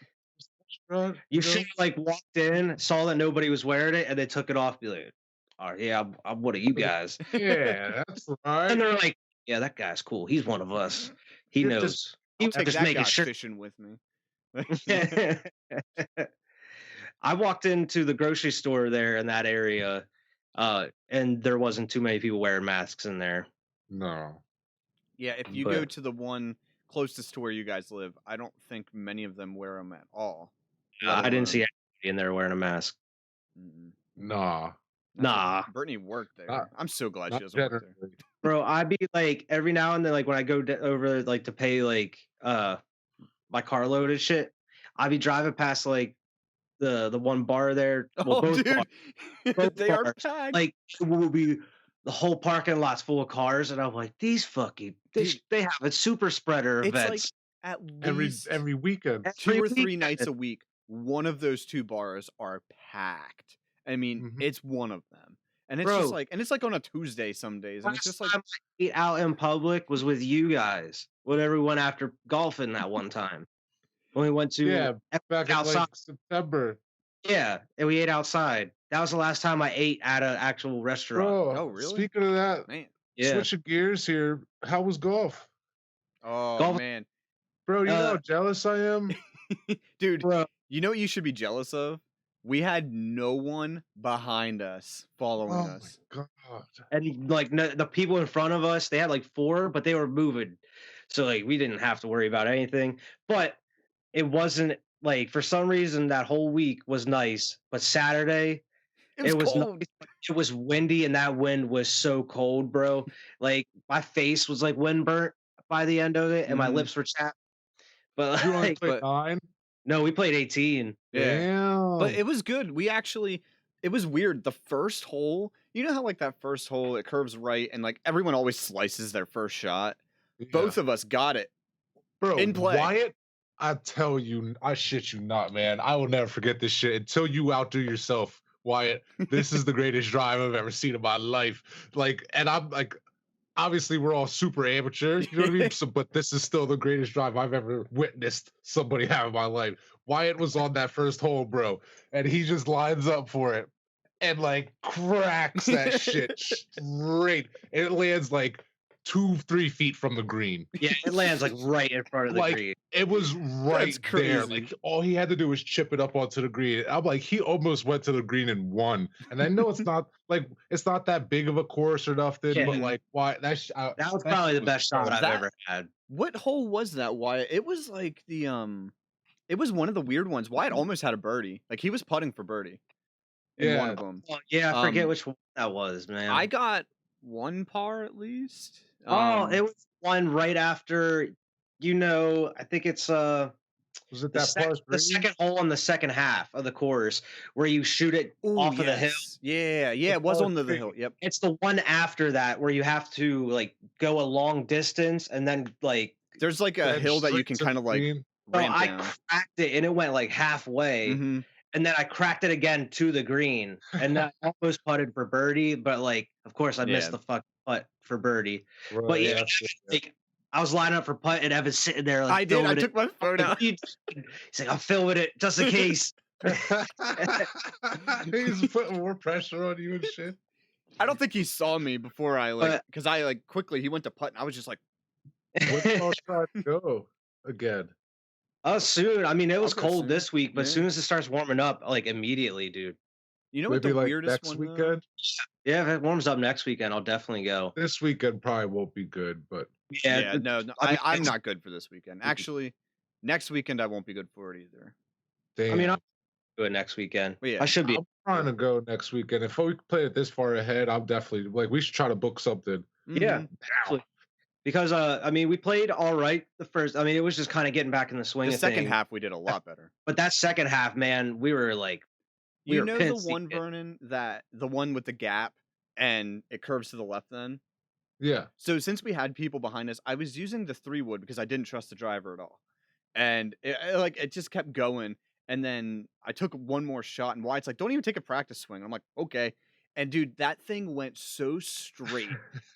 You should like walked in, saw that nobody was wearing it, and they took it off. Be like, "Oh yeah, I'm one of you guys." Yeah, that's right. And they're like, "Yeah, that guy's cool. He's one of us. He knows." I'll take that guy fishing with me. I walked into the grocery store there in that area, and there wasn't too many people wearing masks in there. No. Yeah, if you go to the one closest to where you guys live, I don't think many of them wear them at all. I didn't see anybody in there wearing a mask. Nah. Brittany worked there. I'm so glad she doesn't work there. Bro, I'd be like every now and then, like when I go over like to pay like my carload and shit, I'd be driving past like the one bar there. Well, dude, they are packed. Like it will be the whole parking lot's full of cars, and I'm like, these fucking they have a super spreader events like at least every weekend, 2 or 3 nights a week. One of those 2 bars are packed. I mean, it's one of them. And it's just like, and it's like on a Tuesday some days, and it's just like I ate out in public was with you guys. Whenever we went after golfing that one time, when we went to back outside in like September. Yeah, and we ate outside. That was the last time I ate at an actual restaurant. Bro, oh, really? Speaking of that, man, switching gears here. How was golf? Oh man, bro, you know how jealous I am, dude. Bro. You know what you should be jealous of? We had no one behind us following us. Oh my god! And like the people in front of us, they had like 4, but they were moving, so like we didn't have to worry about anything. But it wasn't like for some reason that whole week was nice, but Saturday it was cold. It was windy, and that wind was so cold, bro. Like my face was like wind burnt by the end of it, and my lips were chapped. But you only played 9? No, we played 18. Yeah. Damn. But it was good. It was weird. The first hole, you know how like that first hole, it curves right, and like everyone always slices their first shot. Yeah. Both of us got it. Bro, in play. Wyatt, I tell you, I shit you not, man. I will never forget this shit until you outdo yourself, Wyatt. This is the greatest drive I've ever seen in my life. Like, and I'm like, obviously we're all super amateur, you know what I mean? So, but this is still the greatest drive I've ever witnessed somebody have in my life. Wyatt was on that first hole, bro, and he just lines up for it and like cracks that shit straight. And it lands like 2-3 feet from the green. Yeah, it lands like right in front of the green. It was right there. Like all he had to do was chip it up onto the green. I'm like, he almost went to the green and won. And I know it's not that big of a course or nothing, but like why that was probably the best shot I've ever had. What hole was that, Wyatt? It was like it was one of the weird ones. Wyatt almost had a birdie. Like he was putting for birdie in one of them. Oh, yeah, I forget which one that was, man. I got 1 par at least. It was one right after, I think it's was it that the second hole in the second half of the course where you shoot it off of the hill. Yeah, it was on the hill. Yep. It's the one after that where you have to like go a long distance and then like there's like a hill that you can kind of like ramp I down. cracked it and it went like halfway. Mm-hmm. And then I cracked it again to the green, and I almost putted for birdie, but like, of course, I missed the fucking putt for birdie. Right, but yeah, like, I was lining up for putt, and Evan's sitting there. Like, I did. I took my phone out. He's like, "I'm filming it just in case." He's putting more pressure on you and shit. I don't think he saw me before I because I quickly he went to putt, and I was just like, "What's all trying to go again?" Oh, soon. I mean, it was cold this week, but as soon as it starts warming up, like immediately, dude. You know what the weirdest next one weekend? Yeah, if it warms up next weekend, I'll definitely go. This weekend probably won't be good, but no, I'm not good for this weekend. Actually, next weekend I won't be good for it either. Damn. I mean, I'll do it next weekend. I should be. I'm trying to go next weekend. If we play it this far ahead, I'm definitely we should try to book something. Yeah, definitely. Because I mean, we played all right the first. I mean, it was just kind of getting back in the swing. The second half we did a lot better. But that second half, man, we were like, you know the one, Vernon, the one with the gap and it curves to the left. Then So since we had people behind us, I was using the 3-wood because I didn't trust the driver at all, and it just kept going. And then I took one more shot, and Wyatt's like, "Don't even take a practice swing." I'm like, "Okay." And dude, that thing went so straight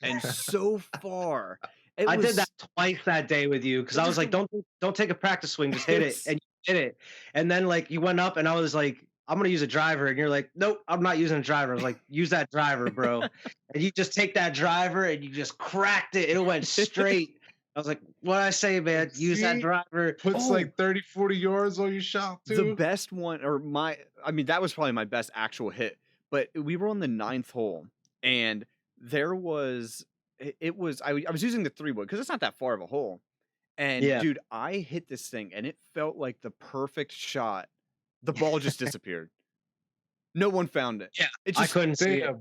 and so far. I did that twice that day with you because I was like, don't take a practice swing, just hit it. And did it. And then like you went up and I was like, I'm gonna use a driver, and you're like, nope, I'm not using a driver. I was like, use that driver, bro. And you just take that driver and you just cracked it. It went straight. I was like, what I say, man? Use that driver. Puts like 30, 40 yards on your shot too. The best one, or that was probably my best actual hit. But we were on the 9th hole, and there was, I was using the 3-wood because it's not that far of a hole. And dude, I hit this thing, and it felt like the perfect shot. The ball just disappeared. No one found it. Yeah, it just, I couldn't see it.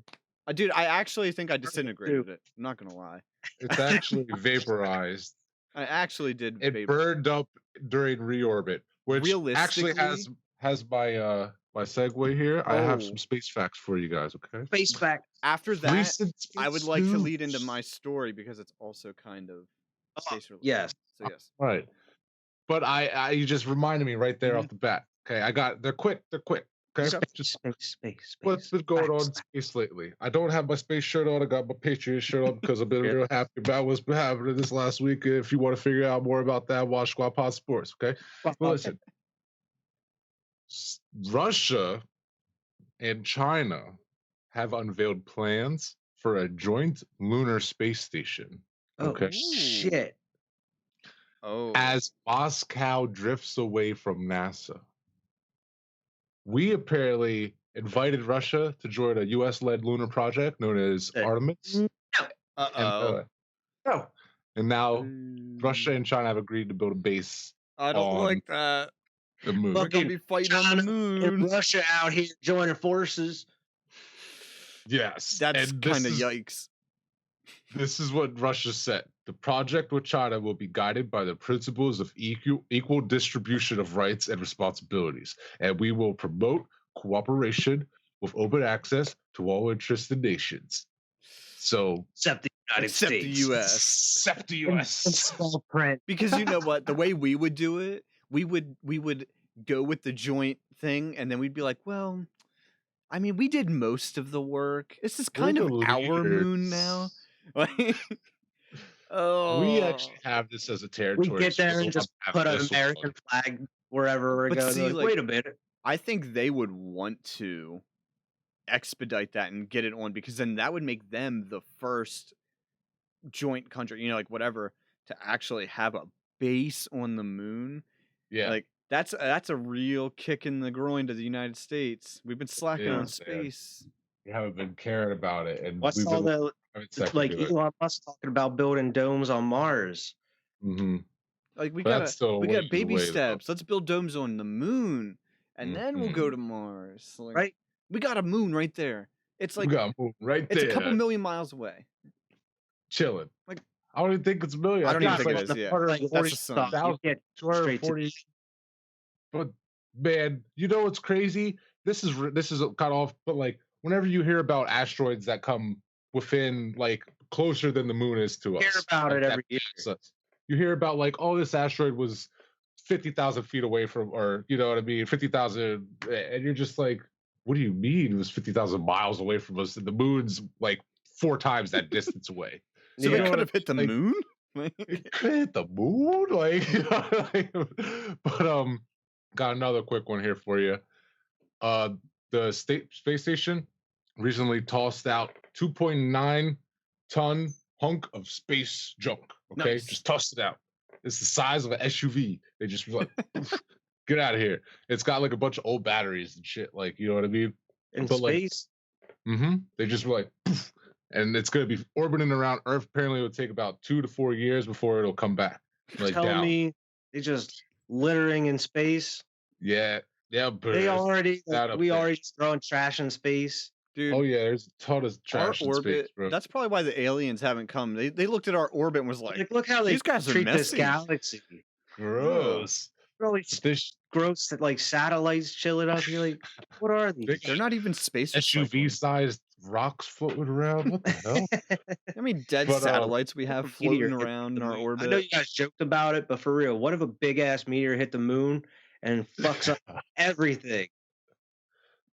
Dude, I actually think I disintegrated it. I'm not gonna lie. It's actually vaporized. I actually did. It burned up during reorbit, which actually has my my segue here. I have some space facts for you guys. Okay. Space facts. After that, I would like to lead into my story because it's also kind of space related. Yes. So yes. All right. But you just reminded me right there off the bat. Okay, they're quick. Okay, just space. What's been going on space lately? I don't have my space shirt on. I got my Patriot shirt on because I've been real happy about what's been happening this last week. If you want to figure out more about that, watch Squad Pod Sports. Okay, well, listen. Russia and China have unveiled plans for a joint lunar space station. Okay. Oh shit. As Moscow drifts away from NASA. We apparently invited Russia to join a U.S.-led lunar project known as Artemis. Uh-oh. And now Russia and China have agreed to build a base. I don't like that. The moon. We're going to be fighting on the moon. And Russia out here joining forces. Yes. That's kind of yikes. This is what Russia said. The project with China will be guided by the principles of equal distribution of rights and responsibilities, and we will promote cooperation with open access to all interested nations. So, except the United States. The U.S. Except the U.S. In small print. Because you know what? The way we would do it, we would go with the joint thing, and then we'd be like, well, I mean, we did most of the work. This is kind of our moon now. We actually have this as a territory. We get there and just put an American flag wherever we're going. See, wait a minute. I think they would want to expedite that and get it on, because then that would make them the first joint country, like whatever, to actually have a base on the moon. Yeah. Like that's a real kick in the groin to the United States. We've been slacking on space. We haven't been caring about it. And what's all the like Elon Musk talking about building domes on Mars? Mm-hmm. Like we got baby steps. Let's build domes on the moon, and then we'll go to Mars. Like, right? We got a moon right there. It's like we got a moon right there. It's a couple million miles away. Chilling. Like I don't even think it's a million. I don't even think it is. Yeah, that's the sun. 240. But man, you know what's crazy? This is cut off. But like, whenever you hear about asteroids that come within like closer than the moon is to us, hear about it every year. You hear about like, oh, this asteroid was 50,000 feet away from, or you know what I mean, 50,000, and you're just like, what do you mean it was 50,000 miles away from us? And the moon's like 4 times that distance away. So they could have hit the moon. It could hit the moon, like, but got another quick one here for you. The space station recently tossed out 2.9 ton hunk of space junk. Okay, just tossed it out. It's the size of an SUV. They just were like, get out of here. It's got like a bunch of old batteries and shit. Like, you know what I mean? In space. Like, they just were like, poof, and it's gonna be orbiting around Earth. Apparently, it would take about 2 to 4 years before it'll come back. Like, telling me they just littering in space? Yeah, but we already just throwing trash in space. Dude, oh yeah, there's a ton of trash in space, bro. That's probably why the aliens haven't come. They looked at our orbit and was like, look how they these guys treat are this galaxy. Gross. Really gross, like satellites chilling up here. Like, what are these? They're not even space SUV-sized rocks floating around. What the hell? I mean, satellites we have floating around in our orbit. I know you guys joked about it, but for real, what if a big ass meteor hit the moon and fucks up everything?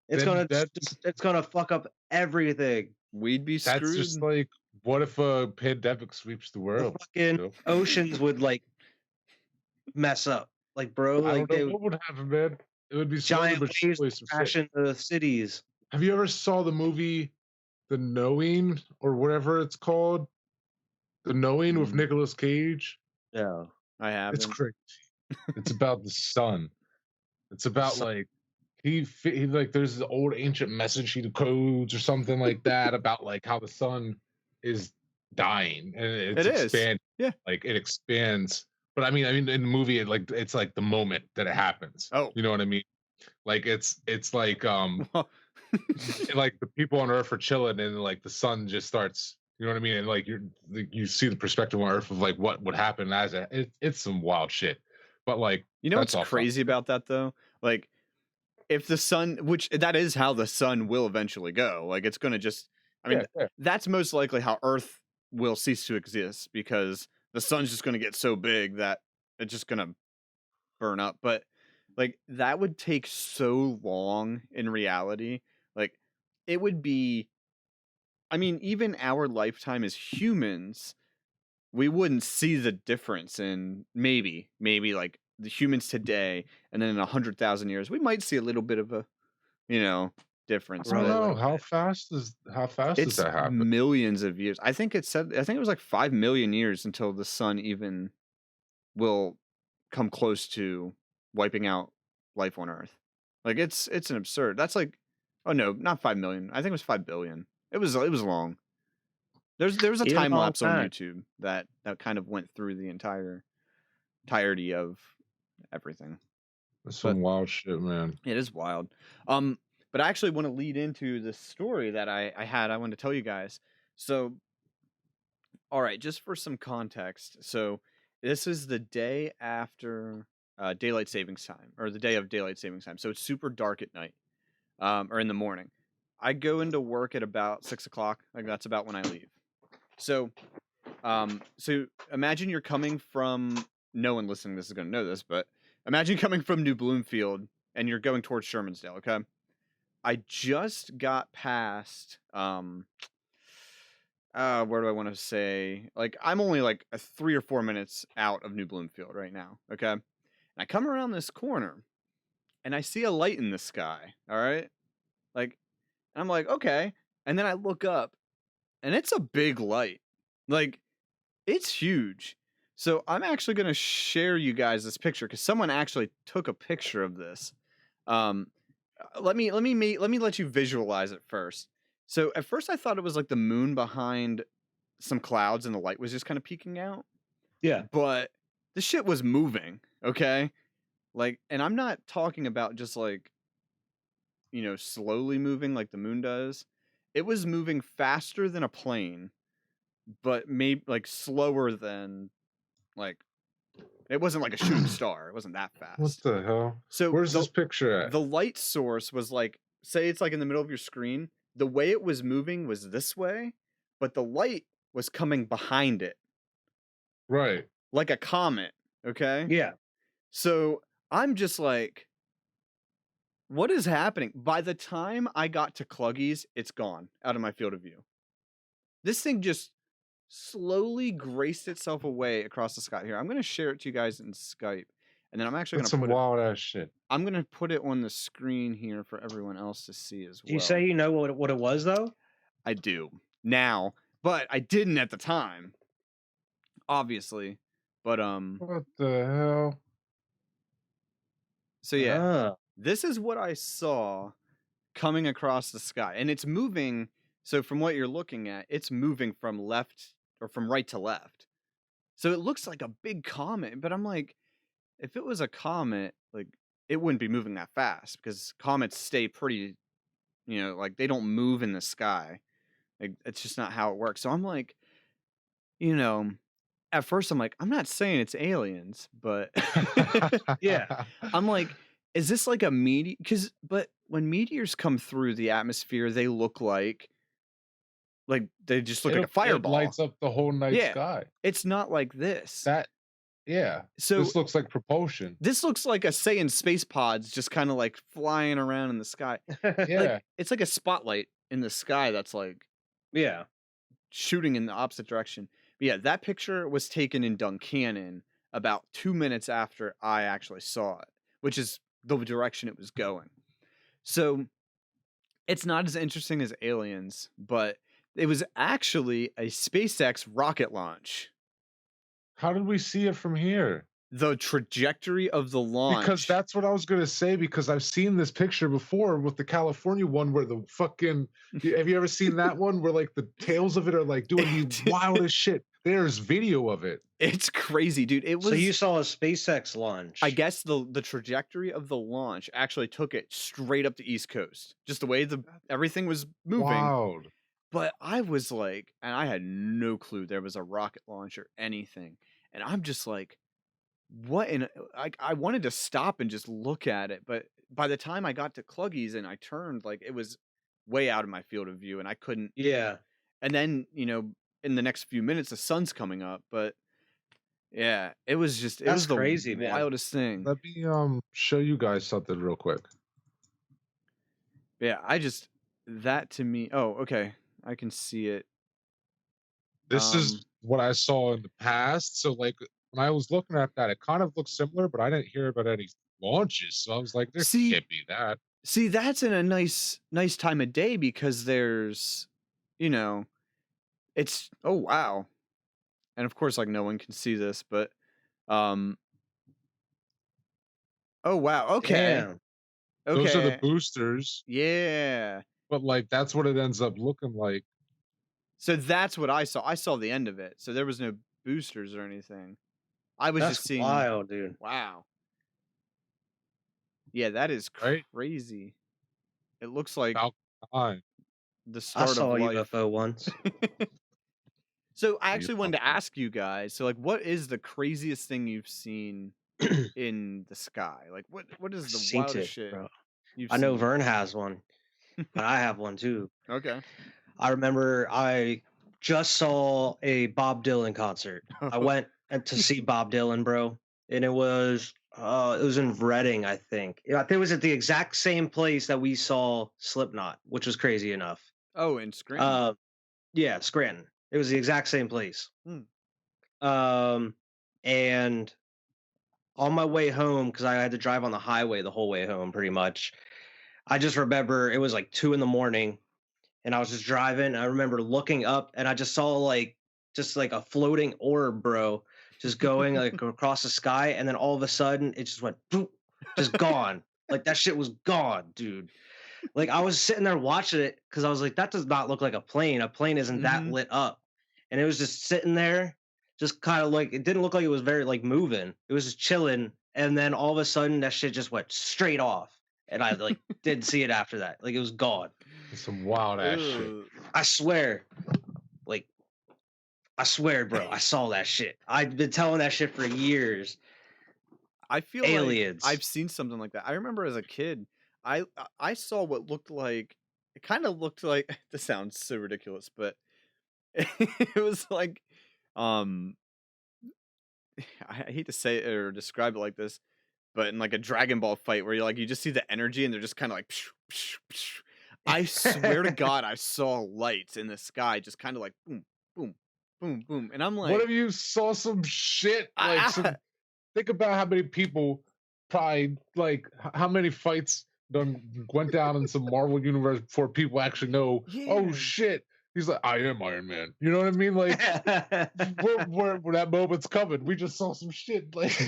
It's gonna fuck up everything. We'd be screwed. That's just like, what if a pandemic sweeps the world? The fucking oceans would like mess up. Like, bro, I like don't know what would happen, man. It would be giant waves crash into cities. Have you ever saw the movie The Knowing or whatever it's called? The Knowing with Nicolas Cage? No, I haven't. It's crazy. It's about the sun. It's about like he like there's the old ancient message codes or something like that about like how the sun is dying and it's expanding. Yeah, like it expands. But I mean in the movie it's like the moment that it happens. Oh, you know what I mean? Like it's like like the people on Earth are chilling and like the sun just starts. You know what I mean? And like you see the perspective on Earth of like what would happen as it's some wild shit. But like you know what's crazy about that though? Like if the sun, which that is how the sun will eventually go. Like it's going to just, I mean, that's most likely how Earth will cease to exist because the sun's just going to get so big that it's just going to burn up. But like that would take so long in reality. Like it would be, I mean, even our lifetime as humans, we wouldn't see the difference in maybe like the humans today, and then in 100,000 years, we might see a little bit of a, difference. I don't know how fast does that happen? Millions of years. I think it was like 5 million years until the sun even will come close to wiping out life on Earth. Like it's an absurd. That's like, oh no, not 5 million. I think it was 5 billion. It was long. There was a time lapse on YouTube that kind of went through the entirety of everything. That's some wild shit, man. It is wild. But I actually want to lead into the story that I wanted to tell you guys. So, all right, just for some context. So, this is the day after daylight savings time, or the day of daylight savings time. So it's super dark at night, or in the morning. I go into work at about 6 o'clock. Like that's about when I leave. So, so imagine you're coming from. No one listening to this is going to know this, but imagine coming from New Bloomfield and you're going towards Shermansdale. Okay, I just got past. Where do I want to say? Like I'm only like 3 or 4 minutes out of New Bloomfield right now. Okay, and I come around this corner, and I see a light in the sky. All right, like, and I'm like, okay, and then I look up. And it's a big light. Like, it's huge. So I'm actually going to share you guys this picture because someone actually took a picture of this. Let me let you visualize it first. So at first I thought it was like the moon behind some clouds and the light was just kind of peeking out. Yeah. But the shit was moving, okay? Like, and I'm not talking about just like, slowly moving like the moon does. It was moving faster than a plane, but maybe like slower than like it wasn't like a shooting star. It wasn't that fast. What the hell? So where's this picture at? The light source was like, say it's like in the middle of your screen. The way it was moving was this way, but the light was coming behind it. Right. Like a comet. Okay. Yeah. So I'm just like, what is happening? By the time I got to Cluggies, it's gone out of my field of view. This thing just slowly graced itself away across the sky. Here, I'm going to share it to you guys in Skype. And then I'm actually going to put some wild ass shit. I'm going to put it on the screen here for everyone else to see as well. Do you say you know what it was, though? I do now, but I didn't at the time. Obviously. But, what the hell? So, yeah. This is what I saw coming across the sky. And it's moving. So from what you're looking at, it's moving from left or from right to left. So it looks like a big comet. But I'm like, if it was a comet, like it wouldn't be moving that fast because comets stay pretty, like they don't move in the sky. Like it's just not how it works. So I'm like, at first I'm like, I'm not saying it's aliens, but yeah. I'm like, is this like a meteor? But when meteors come through the atmosphere, they look like they just look like a fireball. It lights up the whole night sky. It's not like this. So this looks like propulsion. This looks like a Saiyan space pods just kind of like flying around in the sky. Yeah. It's like a spotlight in the sky that's like shooting in the opposite direction. But yeah, that picture was taken in Duncannon about 2 minutes after I actually saw it, which is the direction it was going. So it's not as interesting as aliens, but it was actually a SpaceX rocket launch. How did we see it from here? The trajectory of the launch. Because that's what I was gonna say, because I've seen this picture before with the California one where the fucking have you ever seen that one where like the tails of it are like doing the wildest shit? There's video of it. It's crazy, dude. It was. So you saw a SpaceX launch. I guess the trajectory of the launch actually took it straight up the East Coast. Just the way everything was moving. Wild. But I was like, and I had no clue there was a rocket launch or anything. And I'm just like, what in I wanted to stop and just look at it, but by the time I got to Cluggies and I turned, like it was way out of my field of view and I couldn't. Yeah. And then, in the next few minutes the sun's coming up, but yeah, it was just it was the crazy, wildest thing. Let me show you guys something real quick. Yeah, that to me. Oh, okay. I can see it. This is what I saw in the past. So like when I was looking at that, it kind of looked similar, but I didn't hear about any launches. So I was like, there can't be that. See, that's in a nice time of day because there's, it's oh wow. And of course, like no one can see this, but oh wow, okay. Damn. Okay. Those are the boosters. Yeah. But like that's what it ends up looking like. So that's what I saw. I saw the end of it. So there was no boosters or anything. I was just seeing. Wild, dude. Wow. Yeah, that is crazy. It looks like the start I saw of a life. UFO once. So I actually wanted to ask you guys. So like, what is the craziest thing you've seen in the sky? Like, what is the wildest shit? Bro. I know Vern has one, but I have one too. Okay. I remember I just saw a Bob Dylan concert. I went to see Bob Dylan, bro, and it was in Reading, I think. I think it was at the exact same place that we saw Slipknot, which was crazy enough. Oh, in Scranton. Yeah, Scranton. It was the exact same place. And on my way home, because I had to drive on the highway the whole way home, pretty much. I just remember it was like 2 a.m. and I was just driving. I remember looking up and I just saw just like a floating orb, bro, just going like across the sky. And then all of a sudden it just went, boop, just gone. Like that shit was gone, dude. Like I was sitting there watching it because I was like, that does not look like a plane. A plane isn't that lit up. And it was just sitting there, just kind of like, it didn't look like it was very like moving. It was just chilling. And then all of a sudden that shit just went straight off. And I like didn't see it after that. Like it was gone. It's some wild ass shit. I swear, bro, I saw that shit. I've been telling that shit for years. I feel aliens. Like I've seen something like that. I remember as a kid, I saw what looked like. It kind of looked like. This sounds so ridiculous, but it was like, I hate to say it or describe it like this, but in like a Dragon Ball fight where you just see the energy and they're just kind of like. Psh, psh, psh. I swear to God, I saw lights in the sky, just kind of like boom, boom, boom, boom, and I'm like, what if you saw some shit? Like, think about how many people probably like how many fights went down in some Marvel universe before people actually know. Yeah. Oh shit, he's like, I am Iron Man. You know what I mean? Like, where that moment's coming. We just saw some shit. Like,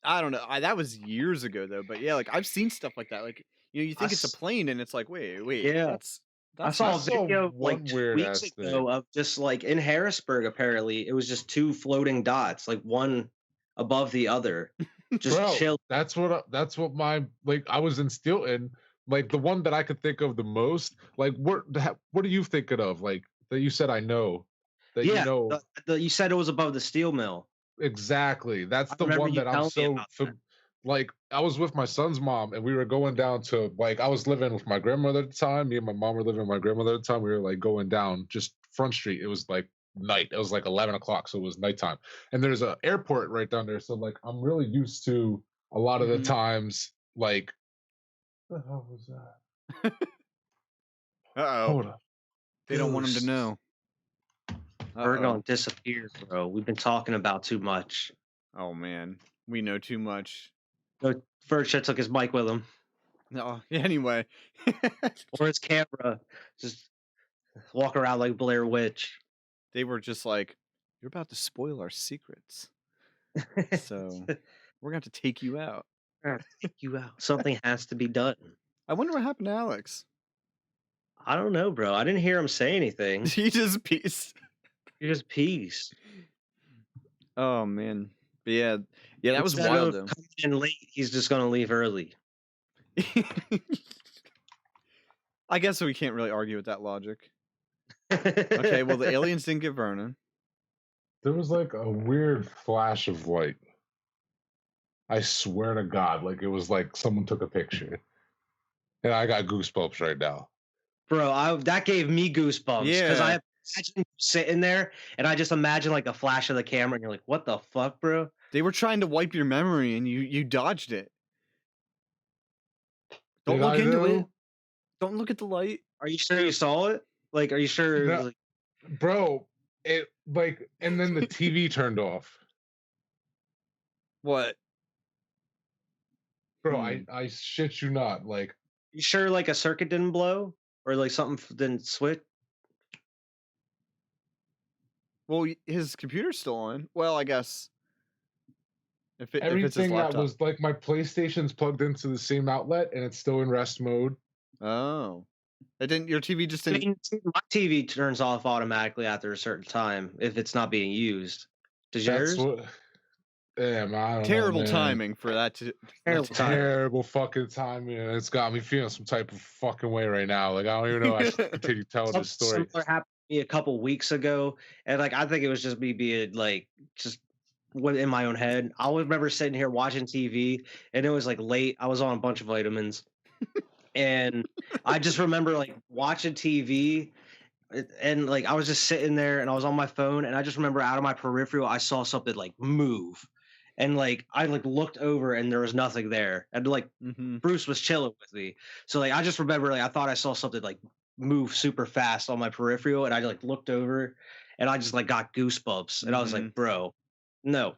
I don't know. That was years ago though, but yeah, like I've seen stuff like that. Like. You think it's a plane, and it's like, wait, yeah. That's I saw a video like 2 weeks ago of just like in Harrisburg. Apparently, it was just 2 floating dots, like one above the other, just chill. That's what my I was in Stilton. Like the one that I could think of the most. Like what are you thinking of? Like that you said I know. That you know. You said it was above the steel mill. Exactly. That's the one that I'm so. Like I was with my son's mom and we were going down to I was living with my grandmother at the time. Me and my mom were living with my grandmother at the time. We were like going down just Front Street. It was like night. It was like 11 o'clock. So it was nighttime. And there's an airport right down there. So I'm really used to a lot of the times what the hell was that? Uh-oh. Hold up. They don't want him to know. We're going to disappear, bro. We've been talking about too much. Oh man, we know too much. So Furch took his mic with him. No, anyway. Or his camera. Just walk around like Blair Witch. They were just like, you're about to spoil our secrets. So we're going to have to take you out. Take you out. Something has to be done. I wonder what happened to Alex. I don't know, bro. I didn't hear him say anything. He just peaced. He just peaced. Oh man. But yeah, that was wild though. Coming in late, he's just gonna leave early. I guess we can't really argue with that logic. Okay, well the aliens didn't get Vernon. There was like a weird flash of light. I swear to God, like it was like someone took a picture. And I got goosebumps right now. Bro, that gave me goosebumps. Yeah. Because I imagine you sitting there and I just imagine like a flash of the camera and you're like, what the fuck, bro? They were trying to wipe your memory and you dodged it. Don't look into it. Don't look at the light. Are you sure you saw it? Like, are you sure? No, like... Bro, it like, and then the TV turned off. What? Bro, I shit you not. Like, you sure like a circuit didn't blow or like something didn't switch? Well, his computer's still on. Well, I guess everything if it's his laptop. That was like my PlayStation's plugged into the same outlet and it's still in rest mode. Oh, it didn't. Your TV just didn't. My TV turns off automatically after a certain time if it's not being used. Does yours? Damn, I don't terrible know, timing for that. Terrible fucking timing. It's got me feeling some type of fucking way right now. Like I don't even know. I should continue telling this story. Similar happened to me a couple weeks ago, and like I think it was just me being like just in my own head. I remember sitting here watching TV, and it was like late. I was on a bunch of vitamins, and I just remember like watching TV. And like I was just sitting there and I was on my phone and I just remember out of my peripheral I saw something like move. And like I like looked over and there was nothing there. And like Bruce was chilling with me. So like I just remember like I thought I saw something like move super fast on my peripheral and I like looked over and I just like got goosebumps. And I was like, bro, no.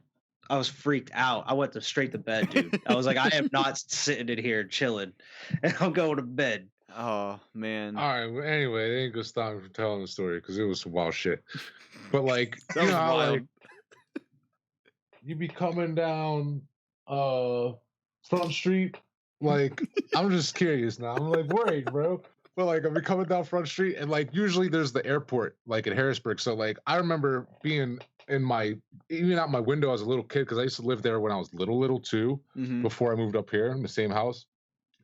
I was freaked out. I went straight to bed, dude. I was like, I am not sitting in here chilling. And I'm going to bed. Oh man! All right. Well, anyway, they ain't gonna stop me from telling the story because it was some wild shit. But like, you know how like you be coming down Front Street. Like, I'm just curious now. I'm like worried, bro. But like, I've been coming down Front Street, and like usually there's the airport, like at Harrisburg. So like, I remember being even out my window as a little kid because I used to live there when I was little too. Before I moved up here in the same house,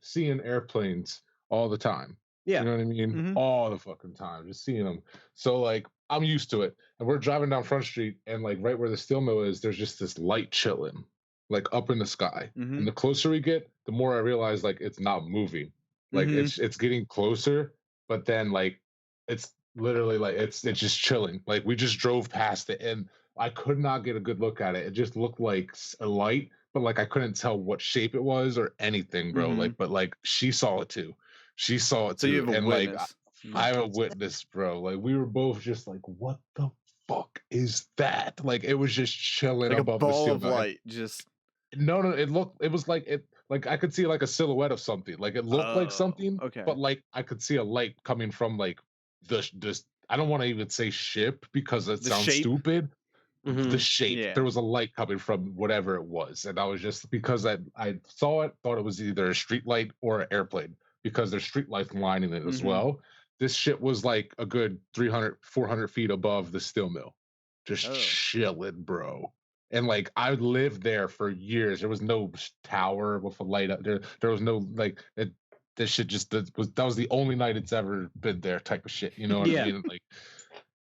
seeing airplanes all the time. Yeah. You know what I mean? All the fucking time. Just seeing them. So like I'm used to it. And we're driving down Front Street and like right where the steel mill is, there's just this light chilling, like up in the sky. And the closer we get, the more I realize like it's not moving. Like it's getting closer, but then like it's literally like it's just chilling. Like we just drove past it and I could not get a good look at it. It just looked like a light, but like I couldn't tell what shape it was or anything, bro. Like, but like she saw it too. She saw it too. So you have a and witness. Like I have a witness, bro. Like we were both just like, what the fuck is that? Like it was just chilling like above a ball the steel of light. Just no, it was like it like I could see like a silhouette of something. Like it looked like something, okay. But like I could see a light coming from like this I don't want to even say ship because it sounds stupid. The shape. Yeah. There was a light coming from whatever it was. And I was just because I saw it, thought it was either a street light or an airplane because there's street lights lining it as well. This shit was like a good 300, 400 feet above the steel mill. Just chilling, bro. And like I lived there for years. There was no tower with a light up there. There was no like this shit just that was the only night it's ever been there type of shit. You know what I mean? Like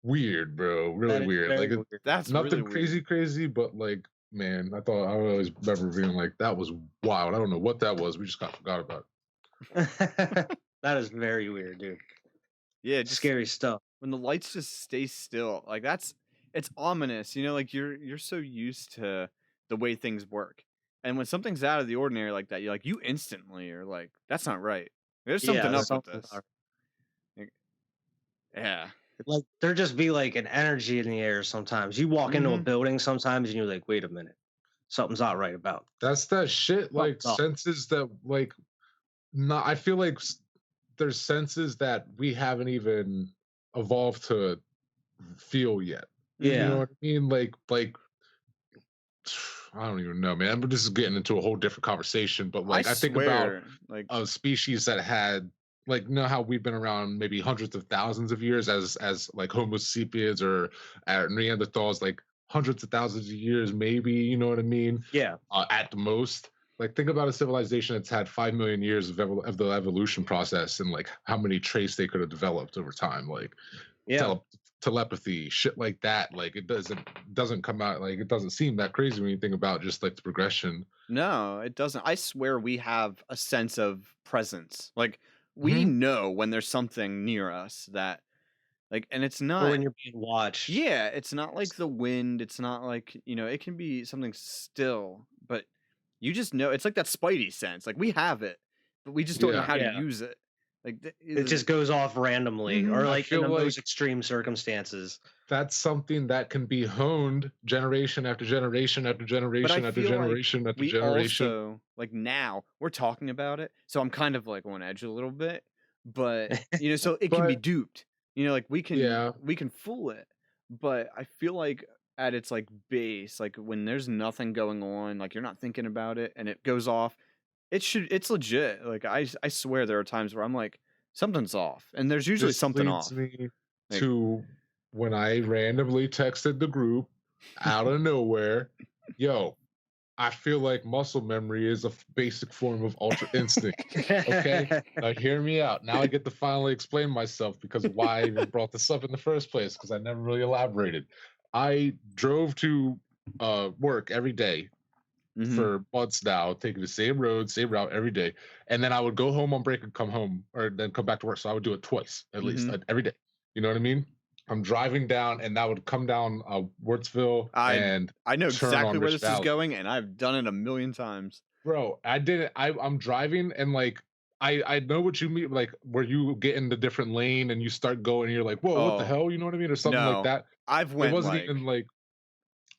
weird, bro. Really weird. Like weird. That's nothing really crazy, but like, man, I always remember being like, that was wild. I don't know what that was. We just forgot about it. That is very weird, dude. Yeah, just scary stuff. When the lights just stay still, like it's ominous. You know, like you're so used to the way things work, and when something's out of the ordinary like that, you instantly are like, that's not right. There's something up with this. Yeah. Like there just be like an energy in the air sometimes. You walk into a building sometimes and you're like, wait a minute. something's not right about. That's that shit, like senses that like not. I feel like there's senses that we haven't even evolved to feel yet. Yeah, you know what I mean. Like I don't even know, man. But this is getting into a whole different conversation. But like, I think about like a species that had like, you know how we've been around maybe hundreds of thousands of years as like Homo sapiens or Neanderthals, like hundreds of thousands of years, maybe. You know what I mean? Yeah. At the most. Like, think about a civilization that's had 5 million years of the evolution process, and like how many traits they could have developed over time. Like, telepathy, shit like that. Like, it doesn't come out, like, it doesn't seem that crazy when you think about just like the progression. No, it doesn't. I swear we have a sense of presence. Like, we know when there's something near us that, like, and it's not, or when you're being watched. Yeah, it's not like the wind. It's not like, it can be something still, but you just know. It's like that spidey sense. Like, we have it, but we just don't know how to use it. Like, it just goes off randomly, or like in the most extreme circumstances. That's something that can be honed generation after generation after generation after generation after generation. Also, like, now we're talking about it, so I'm kind of like on edge a little bit, but so it can be duped. Like, we can fool it, but I feel like at its like base, like when there's nothing going on, like you're not thinking about it, and it goes off, it's legit. Like, I swear there are times where I'm like, something's off, and there's usually something off. Me to when I randomly texted the group out of nowhere, yo, I feel like muscle memory is a basic form of ultra instinct. Okay, now hear me out. Now I get to finally explain myself because of why I even brought this up in the first place, because I never really elaborated. I drove to work every day for months now, taking the same road, same route every day, and then I would go home on break and come home, or then come back to work. So I would do it twice at least every day. You know what I mean? I'm driving down, and that would come down Wurtsville, and I know exactly where this is going, and I've done it a million times. Bro, I did it. I'm driving, and like I know what you mean, like where you get in the different lane and you start going, and you're like, whoa, what the hell? You know what I mean, or something like that. It wasn't even like.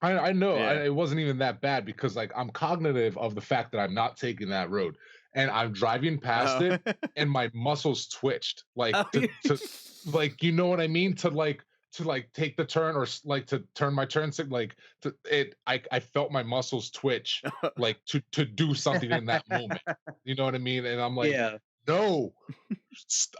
I know it wasn't even that bad, because like I'm cognitive of the fact that I'm not taking that road, and I'm driving past it, and my muscles twitched, like to like, you know what I mean, to take the turn, or like to turn my turn like to it. I felt my muscles twitch, like to do something in that moment. You know what I mean? And I'm like, no.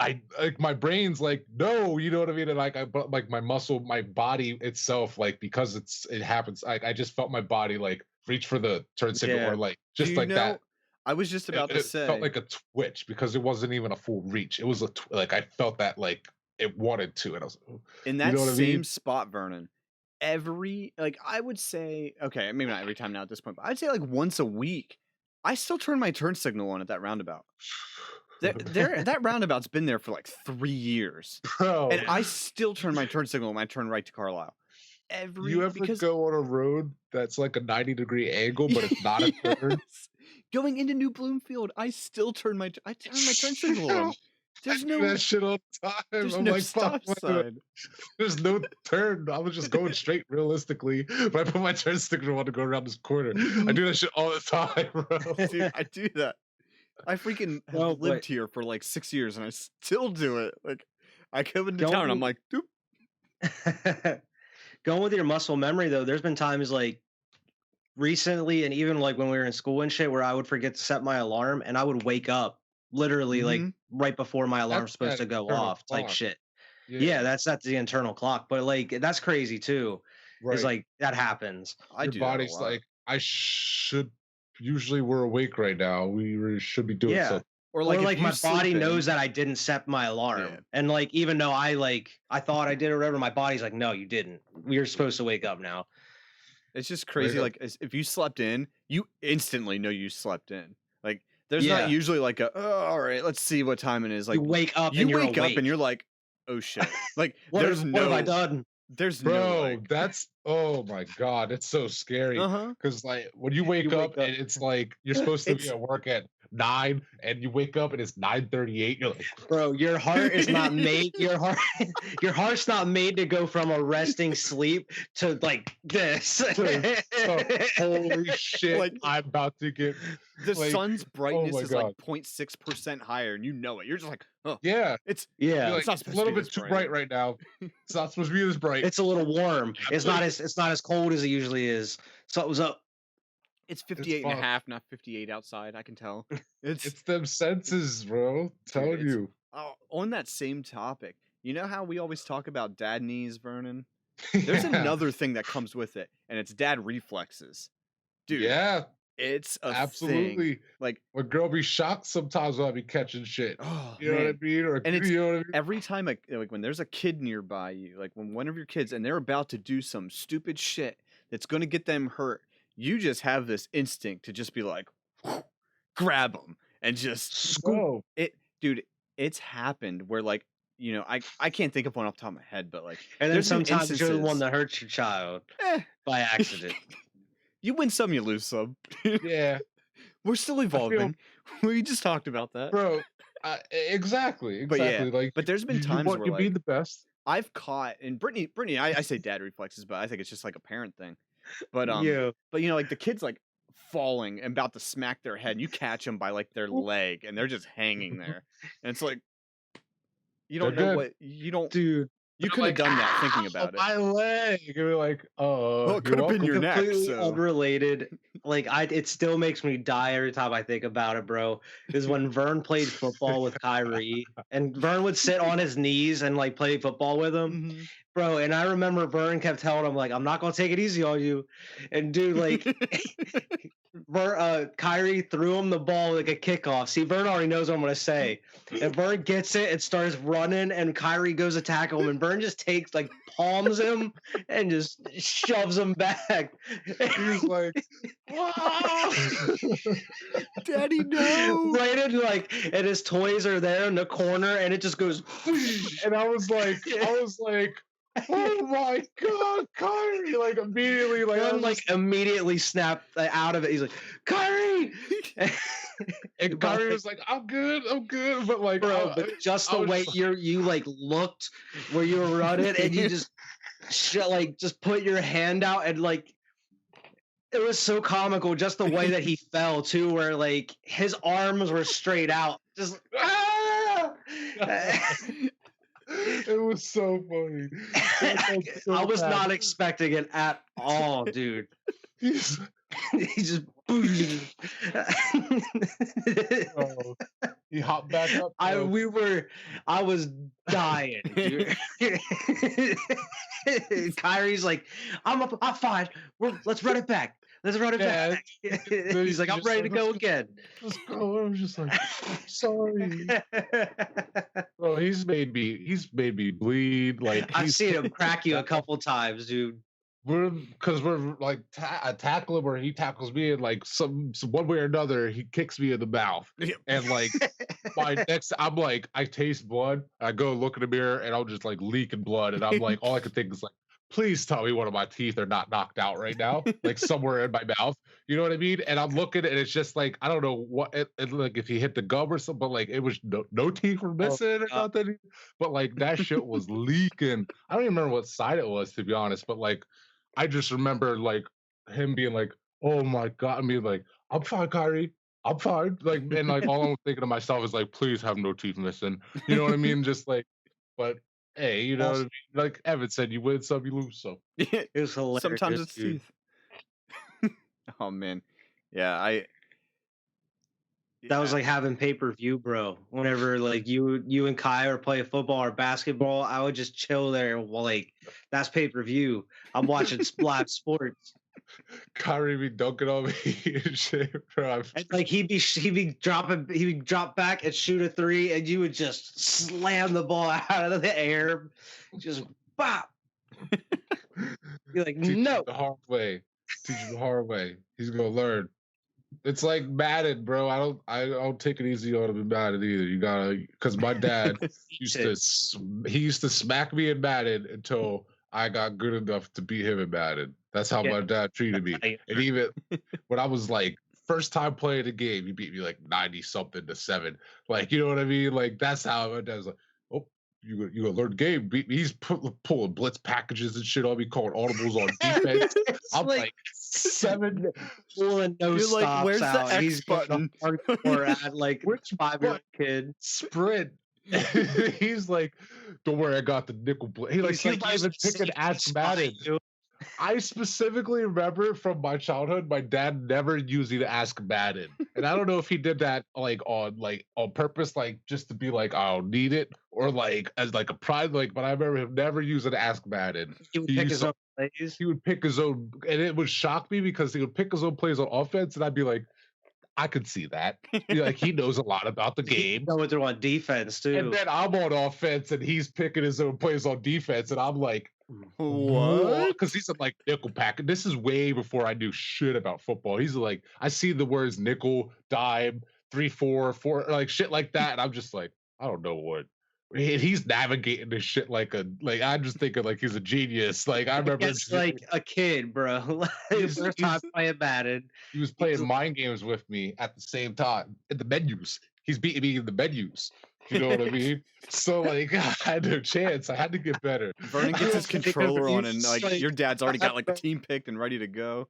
I like, my brain's like, no, you know what I mean? And like, but like my body itself, like, because it happens, I just felt my body like reach for the turn signal, or like just like that. I was just about to say, it felt like a twitch, because it wasn't even a full reach. It was like I felt that like it wanted to, and I was in that same spot, Vernon. I would say, okay, maybe not every time now at this point, but I'd say like once a week, I still turn my turn signal on at that roundabout. That roundabout's been there for like 3 years, bro, and I still turn my turn signal when I turn right to Carlisle. You ever go on a road that's like a 90-degree angle, but it's not a turn? Going into New Bloomfield, I still turn my turn signal on. There's no that shit all the time. There's I'm no like, stop sign. There's no turn. I was just going straight realistically, but I put my turn signal on to go around this corner. I do that shit all the time, bro. Dude, I do that. I freaking have lived here for like 6 years, and I still do it. Like, I come into town, and I'm like, doop. Going with your muscle memory, though, there's been times like recently, and even like when we were in school and shit, where I would forget to set my alarm, and I would wake up literally like right before my alarm's supposed to go off, type shit. Yeah, that's the internal clock, but like that's crazy too. Right. It's like that happens. Your body's like, usually we're awake right now. We should be doing something. Or like my body knows that I didn't set my alarm. And like, even though I thought I did or whatever, my body's like, no, you didn't. You're supposed to wake up now. It's just crazy. Like, if you slept in, you instantly know you slept in. Like, there's not usually like all right, let's see what time it is. Like, you wake up and you're like, oh shit. Like, what have I done? There's that's, oh my God, it's so scary. Because like when you wake up and it's like you're supposed to be at work at 9, and you wake up and it's 9:38. You're like, bro, your heart is not made. Your heart's not made to go from a resting sleep to like this. Holy shit! Like, I'm about to get the sun's brightness is like 0.6% higher, and you know it. You're just like, oh yeah, it's like, it's a little bit too bright right now. It's not supposed to be this bright. It's a little warm. It's not as cold as it usually is. Something's up. It's 58 and a half, not 58 outside. I can tell. It's them senses, bro. Telling you. On that same topic, you know how we always talk about dad knees, Vernon? There's another thing that comes with it, and it's dad reflexes. Dude. Yeah. It's a absolutely thing. Like, my girl be shocked sometimes when I be catching shit. Oh, you know what I mean? Or, and it's, you know what I mean? Every time, like when there's a kid nearby you, like when one of your kids and they're about to do some stupid shit that's going to get them hurt, you just have this instinct to just be like, grab them and just scoop it. Dude, it's happened where like, you know, I can't think of one off the top of my head, but like, and then sometimes you're the one that hurts your child by accident. You win some, you lose some. Yeah. We're still evolving. We just talked about that. Bro, exactly. But yeah, like, but there's been times where you like, be the best. I've caught, and Brittany, I say dad reflexes, but I think it's just like a parent thing. But but you know, like the kid's like falling and about to smack their head, and you catch them by like their leg, and they're just hanging there. And it's like, you don't know what, you don't, dude. You could have done that thinking about it. My leg. You're like, oh, it could have been your neck. So unrelated. Like it still makes me die every time I think about it, bro. Is when Vern played football with Kyrie, and Vern would sit on his knees and like play football with him, bro. And I remember Vern kept telling him like, "I'm not gonna take it easy on you," and dude, like. Kyrie threw him the ball like a kickoff. See, Vern already knows what I'm gonna say. And Vern gets it and starts running, and Kyrie goes to tackle him, and Vern just takes like palms him and just shoves him back. He's like, Daddy, no! Right in like, and his toys are there in the corner, and it just goes. And I was like. Oh my god, Kyrie! Like immediately, immediately snapped out of it. He's like, Kyrie, and Kyrie was like, I'm good. But like, bro, but just the way you like looked where you were running, and you just just put your hand out, and like it was so comical. Just the way that he fell too, where like his arms were straight out, just. It was so funny. I was not expecting it at all, dude. He just he hopped back up. I was dying, dude. Kyrie's like, I'm fine. Let's run it back. Let's run it back. He's like, I'm ready to go again. Let's go. I was just like, sorry. Bro, he's made me bleed. Like I've seen him crack you a couple times, dude. We're like I tackle him or he tackles me, and like some one way or another he kicks me in the mouth, and like I'm like, I taste blood. I go look in the mirror and I'm just like leaking blood, and I'm like, all I could think is like, please tell me one of my teeth are not knocked out right now, like somewhere in my mouth. You know what I mean? And I'm looking, and it's just like, I don't know what, like if he hit the gum or something, but like it was no teeth were missing or nothing. But like that shit was leaking. I don't even remember what side it was, to be honest. But like, I just remember like him being like, oh my God, and being like, I'm fine, Kyrie. I'm fine. Like, and like all I'm thinking to myself is like, please have no teeth missing. You know what I mean? Just like, but. Hey, you know what I mean? Like Evan said, you win some, you lose some. It was hilarious. Sometimes it's teeth. Oh man, yeah, that was like having pay-per-view, bro. Whenever like you and Kai are playing football or basketball, I would just chill there while like that's pay-per-view. I'm watching live sports. Kyrie be dunking on me and shit, bro. And like he'd be drop back and shoot a three, and you would just slam the ball out of the air, just bop. You're like, no. The hard way. Teach him the hard way. He's gonna learn. It's like Madden, bro. I don't take it easy on him in Madden either. You gotta, because my dad used to smack me in Madden until I got good enough to beat him in Madden. That's how my dad treated me. And even when I was like first time playing the game, he beat me like 90 something to 7. Like, you know what I mean? Like, that's how my dad's like, oh, you gonna learn the game. Beat me. He's pulling blitz packages and shit on me, calling audibles on defense. I'm like 7 pulling no You're stops like, where's out. The X He's button? Hardcore at like which 5-year-old kid. Sprint. He's like, don't worry, I got the nickel. He's not even picking Ask Madden. I specifically remember from my childhood, my dad never using Ask Madden, and I don't know if he did that like on purpose, like just to be like, I'll need it, or like as like a pride, like. But I remember him never using Ask Madden. He would pick his own plays. He would pick his own, and it would shock me because he would pick his own plays on offense, and I'd be like, I could see that. Like, he knows a lot about the game. Going through on defense too. And then I'm on offense, and he's picking his own plays on defense, and I'm like, what? Because he's like nickel pack. This is way before I knew shit about football. He's like, I see the words nickel, dime, 3-4, 4, like shit like that, and I'm just like, I don't know what. He's navigating this shit like I'm just thinking like he's a genius. Like, I remember it's like a kid, bro. First time playing Madden. He was playing mind games with me at the same time in the menus. He's beating me in the menus. You know what I mean? So like, I had no chance. I had to get better. Vernon gets his controller on, and like your dad's already got like the team picked and ready to go.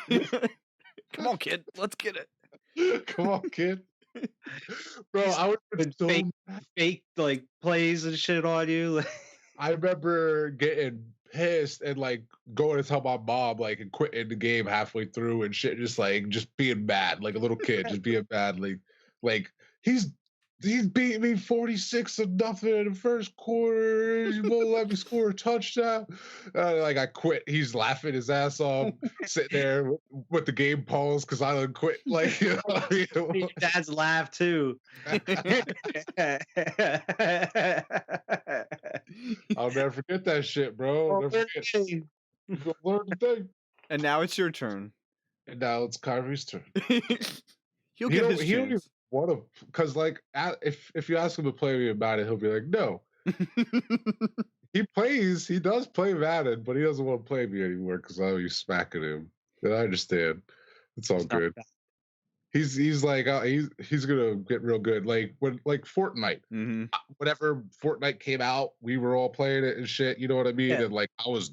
Come on, kid, let's get it. Come on, kid. Bro, I would fake like plays and shit on you. I remember getting pissed and like going to tell my mom like and quitting the game halfway through and shit, just being mad like a little kid, just being mad. Like he's beat me 46-0 in the first quarter. He won't let me score a touchdown. Like, I quit. He's laughing his ass off, sitting there with the game paused because I done quit. Like, you know, your dad's laugh too. I'll never forget that shit, bro. I'll never forget. Learn the thing. And now it's your turn. And now it's Kyrie's turn. He'll get his chance. Because like if you ask him to play me about it, he'll be like, no. He does play Madden, but he doesn't want to play me anymore because I'll be smacking him. And I understand. It's all good. He's like he's gonna get real good. Like when Fortnite, whenever Fortnite came out, we were all playing it and shit. You know what I mean? Yeah. And like I was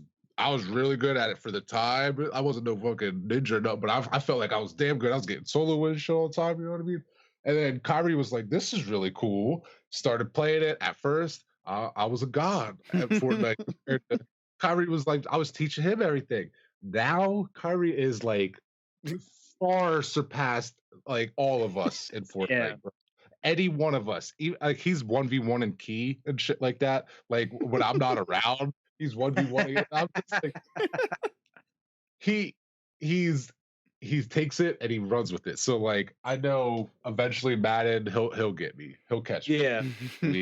really good at it for the time. I wasn't no fucking ninja or nothing, but I felt like I was damn good. I was getting solo win shit all the time. You know what I mean? And then Kyrie was like, "This is really cool." Started playing it. At first, I was a god at Fortnite. Kyrie was like, I was teaching him everything. Now Kyrie is like far surpassed like all of us in Fortnite. Yeah. Bro. Any one of us, like he's 1v1 in key and shit like that. Like when I'm not around, he's 1v1. I'm just like, he takes it and he runs with it. So like I know eventually Madden he'll get me. He'll catch me. Yeah.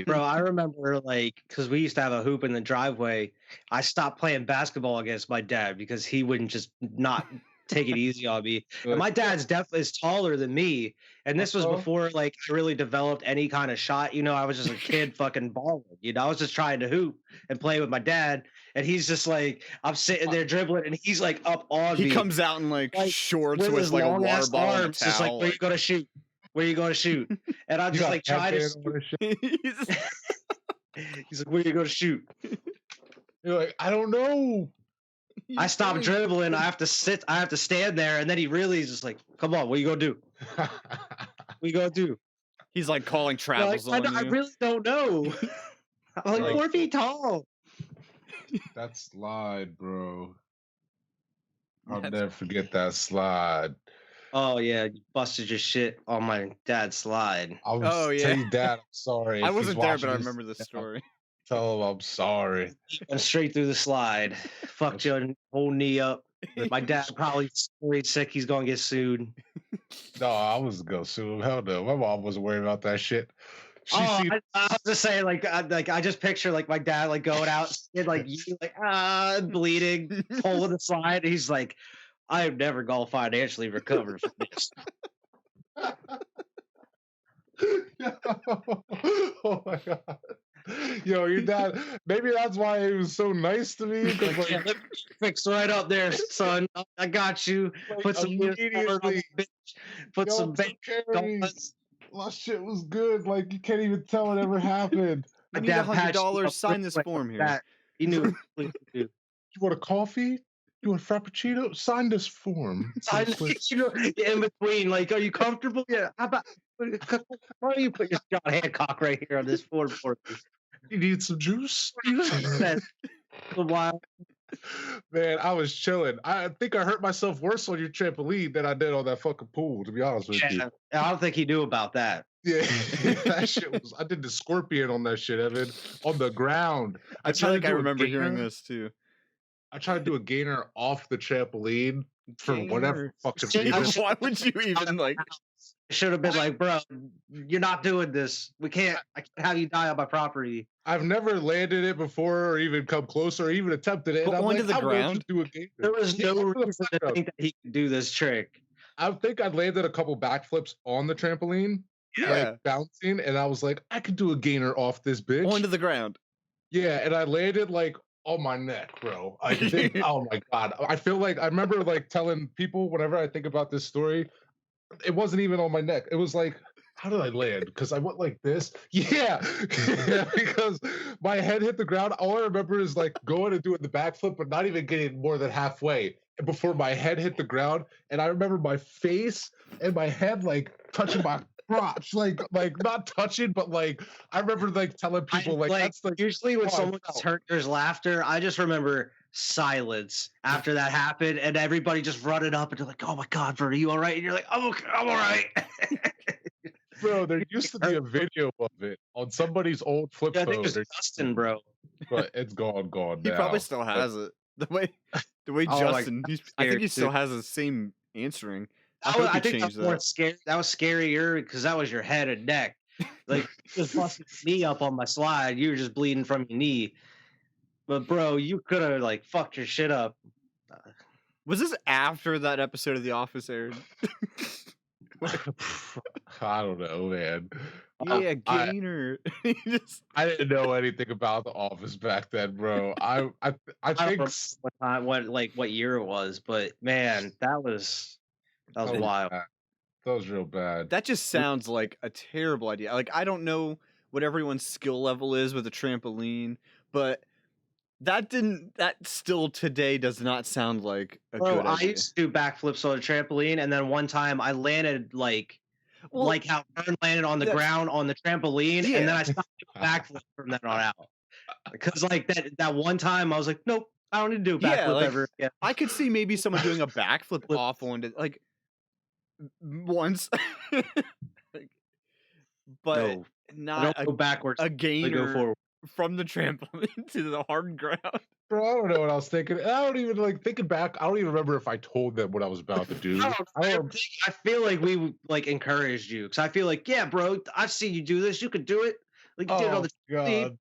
Bro, I remember like because we used to have a hoop in the driveway. I stopped playing basketball against my dad because he wouldn't just not take it easy on me. And my dad's definitely is taller than me. And this was before like I really developed any kind of shot. You know, I was just a kid fucking balling. You know, I was just trying to hoop and play with my dad. And he's just like, I'm sitting there dribbling, and he's like up on me. He comes out in like shorts with like a water ball and a towel. Just like, where you gonna shoot? Where you gonna shoot? And I'm just like trying to. He's like, where you gonna shoot? You're like, I don't know. I stop dribbling. I have to stand there, and then he really is just like, "Come on, what you gonna do? What you gonna do?" He's like calling travels on you. I really don't know. I'm like 4 feet tall. That slide, bro. I'll never forget that slide. Oh yeah, you busted your shit on my dad's slide. I was telling Dad, I'm sorry. I wasn't there, but I remember the story. Tell him I'm sorry. Went straight through the slide. Fucked your whole knee up. My dad probably worried sick. He's gonna get sued. No, I wasn't gonna sue him. Hell no. My mom wasn't worried about that shit. I was just saying, I just picture like my dad like going out and like you like bleeding, pulling the slide. And he's like, I am never gonna financially recover from this. Oh my god. Yo, your dad. Maybe that's why he was so nice to me. Like, fix right up there, son. I got you. Like, Put some immediately. Put some bacon. My shit was good. Like you can't even tell it ever happened. I need $100. Sign this form here. He knew. You want a coffee? You want a frappuccino? Sign this form. In between, like, are you comfortable? Yeah. How about? Why don't you put your John Hancock right here on this form for me? You need some juice? A while. Man, I was chilling. I think I hurt myself worse on your trampoline than I did on that fucking pool, to be honest with you. I don't think he knew about that. Yeah, that shit was. I did the scorpion on that shit, Evan, on the ground. I feel like I remember hearing this too. I tried to do a gainer off the trampoline for whatever fucking reason. Why would you even like? Should have been like, bro, you're not doing this. I can't have you die on my property. I've never landed it before, or even come close, or even attempted it. But onto the ground. There was no reason to think that he could do this trick. I think I landed a couple backflips on the trampoline, like bouncing, and I was like, I could do a gainer off this bitch. Onto the ground. Yeah, and I landed like on my neck, bro. I think, oh my god. I feel like I remember like telling people whenever I think about this story, it wasn't even on my neck. It was like, how did I land? Because I went like this. Yeah, because my head hit the ground. All I remember is like going and doing the backflip, but not even getting more than halfway before my head hit the ground. And I remember my face and my head like touching my crotch, like not touching, but like I remember like telling people like that's like usually when someone gets hurt, there's laughter. I just remember silence after that happened, and everybody just running up and they're like, "Oh my god, bro, are you all right?" And you're like, "I'm okay, I'm all right." Bro, there used to be a video of it on somebody's old flip phone. I think it was Justin, bro. But it's gone now. He probably still has it. The way Justin, I think he still has the same answering. I think that's more scary. That was scarier because that was your head and neck. Like just busting your knee up on my slide, you were just bleeding from your knee. But bro, you could have like fucked your shit up. Was this after that episode of The Office aired? I don't know, man. Yeah, gainer. I didn't know anything about The Office back then, bro. I think what year it was, but man, that was wild. Bad. That was real bad. That just sounds like a terrible idea. Like I don't know what everyone's skill level is with a trampoline, but that still today does not sound like a good idea. I used to do backflips on a trampoline, and then one time I landed like how Vern landed on the ground on the trampoline, and then I stopped doing backflip from then on out. Because like that one time I was like, nope, I don't need to do a backflip ever again. I could see maybe someone doing a backflip off onto like once, but not go backwards. A gainer go forward from the trampoline to the hard ground. Bro, I don't know what I was thinking. I don't even like thinking back. I don't even remember if I told them what I was about to do. I feel like we like encouraged you because I feel like, yeah, bro, I've seen you do this. You could do it. Like you did it on the God.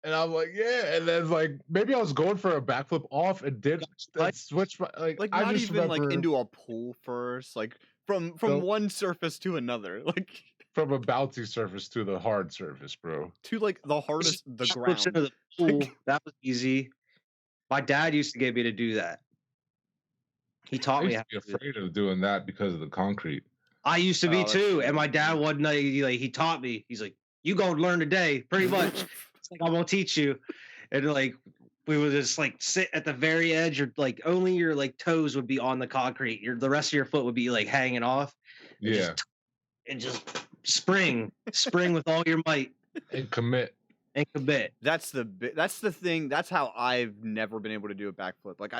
And I'm like, yeah. And then like maybe I was going for a backflip off and did switch my like I not just even remember, like into a pool first, like from one surface to another, like from a bouncy surface to the hard surface, bro. To like the hardest, the ground. Into the pool. That was easy. My dad used to get me to do that. He taught me how to be afraid of doing that because of the concrete. I used to be too, and my dad one night he taught me. He's like, "You go learn today," pretty much. It's like I won't teach you, and like we would just like sit at the very edge, or like only your like toes would be on the concrete. The rest of your foot would be like hanging off. And just spring with all your might and commit. That's the thing. That's how I've never been able to do a backflip. Like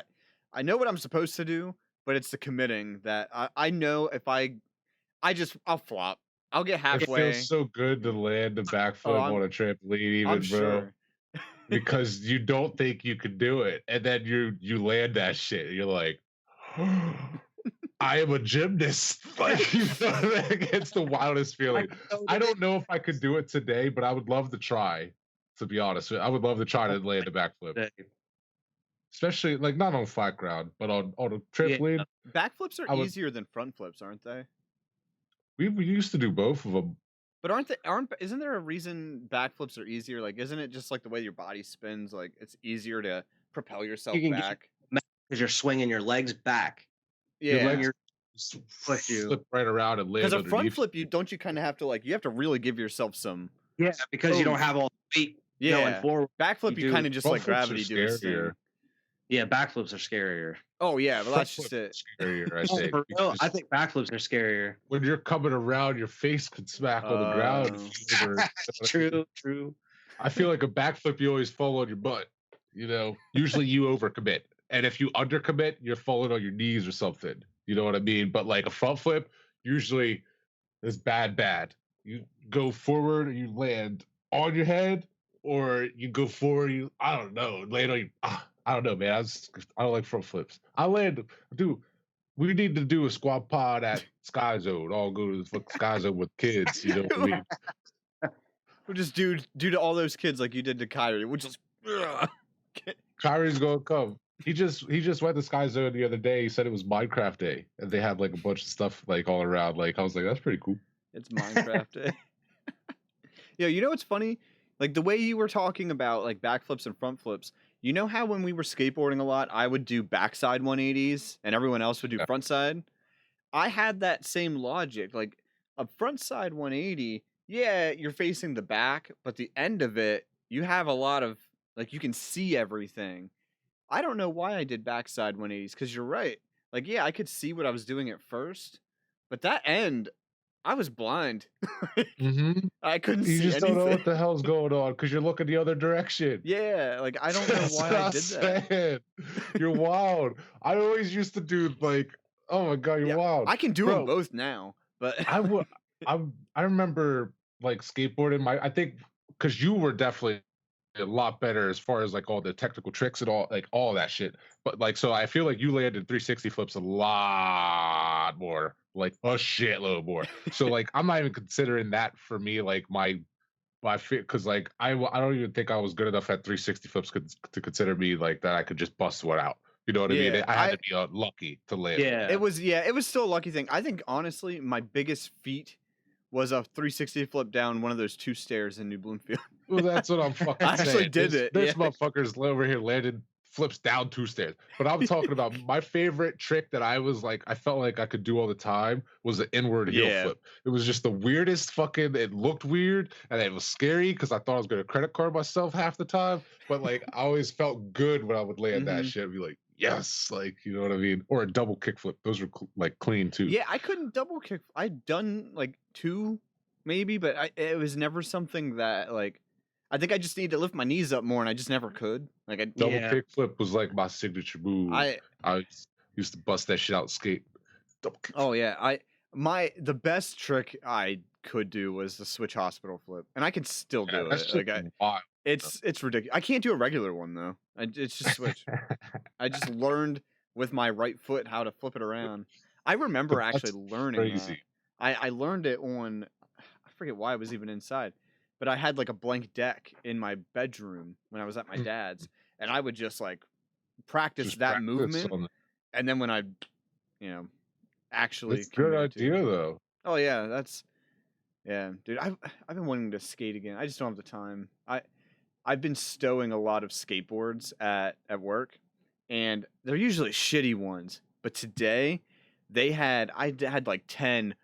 I know what I'm supposed to do, but it's the committing that I know if I'll flop. I'll get halfway. It feels so good to land a backflip on a trampoline, even, bro. Sure. Because you don't think you could do it, and then you land that shit. And you're like, I am a gymnast. Like, you know, it's the wildest feeling. I don't know if I could do it today, but I would love to try. To be honest, I would love to try to land a backflip. Especially like not on flat ground, but on a trampoline. Backflips are easier than front flips, aren't they? We used to do both of them. But isn't there a reason backflips are easier? Like, isn't it just like the way your body spins? Like, it's easier to propel yourself back because you're swinging your legs back. Yeah, your legs flip right around and land because a underneath. front flip, you kind of have to you have to really give yourself some. Yeah, because you don't have all the weight going forward. Backflip, you kind of just like gravity do its thing. Yeah, backflips are scarier. Oh yeah, well that's just it. Scarier, I think. I think backflips are scarier. When you're coming around, your face could smack on the ground. True. I feel like a backflip, you always fall on your butt. You know, usually you overcommit, and if you undercommit, you're falling on your knees or something. You know what I mean? But like a front flip, usually is bad. You go forward, and you land on your head, or you go forward, I don't know, land on your. I don't know, man. I don't like front flips. Dude. We need to do a squad pod at Sky Zone. All go to the Sky Zone with kids. You know what I mean? We'll just do to all those kids like you did to Kyrie. We'll just. Kyrie's gonna come. He just went to Sky Zone the other day. He said it was Minecraft Day, and they had like a bunch of stuff like all around. Like I was like, that's pretty cool. It's Minecraft Day. Yeah, you know what's funny? Like the way you were talking about like backflips and front flips. You know how when we were skateboarding a lot, I would do backside 180s and everyone else would do frontside? I had that same logic. Like a frontside 180, yeah, you're facing the back, but the end of it, you have a lot of, like, you can see everything. I don't know why I did backside 180s, because you're right. Like, yeah, I could see what I was doing at first, but that end, I was blind. I couldn't see anything. You just don't know what the hell's going on because you're looking the other direction. Yeah, like I don't know why I did that. You're wild. I always used to do like, oh my god, you're wild. I can do them both now, but I remember like skateboarding. I think because you were definitely a lot better as far as like all the technical tricks and all that shit. But like, so I feel like you landed 360 flips a lot more, like a shitload more. So like, I'm not even considering that for me, like my fit, because like I don't even think I was good enough at 360 flips to consider me like that I could just bust one out. You know what I mean? I had to be lucky to land. Yeah, it was still a lucky thing. I think honestly, my biggest feat was a 360 flip down one of those 2 stairs in New Bloomfield. Well, that's what I'm fucking saying. I actually did it. There's motherfuckers over here landed flips down 2 stairs. But I'm talking about my favorite trick that I felt like I could do all the time was the inward heel flip. It was just the weirdest fucking, it looked weird and it was scary because I thought I was going to credit card myself half the time. But like, I always felt good when I would land that shit and be like, yes, like, you know what I mean? Or a double kickflip. Those were like clean too. Yeah, I couldn't double kick. I'd done like 2 maybe, but it was never something that like, I think I just need to lift my knees up more and I just never could. Like double kickflip was like my signature move. I used to bust that shit out skate. Oh yeah. The best trick I could do was the switch hospital flip. And I can still do it. Like it's ridiculous. I can't do a regular one though. It's just switch. I just learned with my right foot how to flip it around. I remember actually learning that. I learned it on, I forget why I was even inside, but I had like a blank deck in my bedroom when I was at my dad's, and I would just like practice that movement. And then when I, actually. It's a good idea though. Oh yeah, dude. I've been wanting to skate again. I just don't have the time. I've been stowing a lot of skateboards at work, and they're usually shitty ones. But today, I had like 10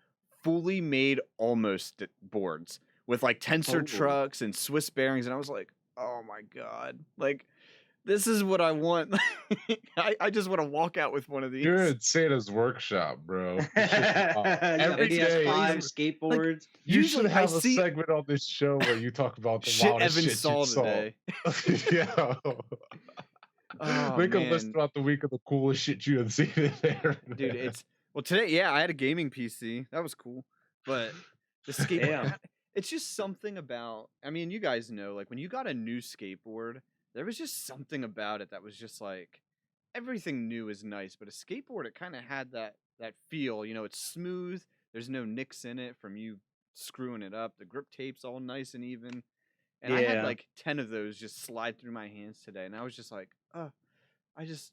fully made almost boards with like tensor trucks and Swiss bearings, and I was like, oh my god, like this is what I want. I just want to walk out with one of these. You're in Santa's workshop, bro. Every day, 5 skateboards. Like, you should have a segment on this show where you talk about the shit wildest Evan shit saw you today. Yeah. Make a list throughout the week of the coolest shit you have seen in there. Dude, today, yeah, I had a gaming PC. That was cool. But the skateboard, it's just something about, I mean, you guys know, like when you got a new skateboard, there was just something about it that was just like, everything new is nice, but a skateboard, it kind of had that feel, it's smooth, there's no nicks in it from you screwing it up, the grip tape's all nice and even, and I had like 10 of those just slide through my hands today, and I was just like, I just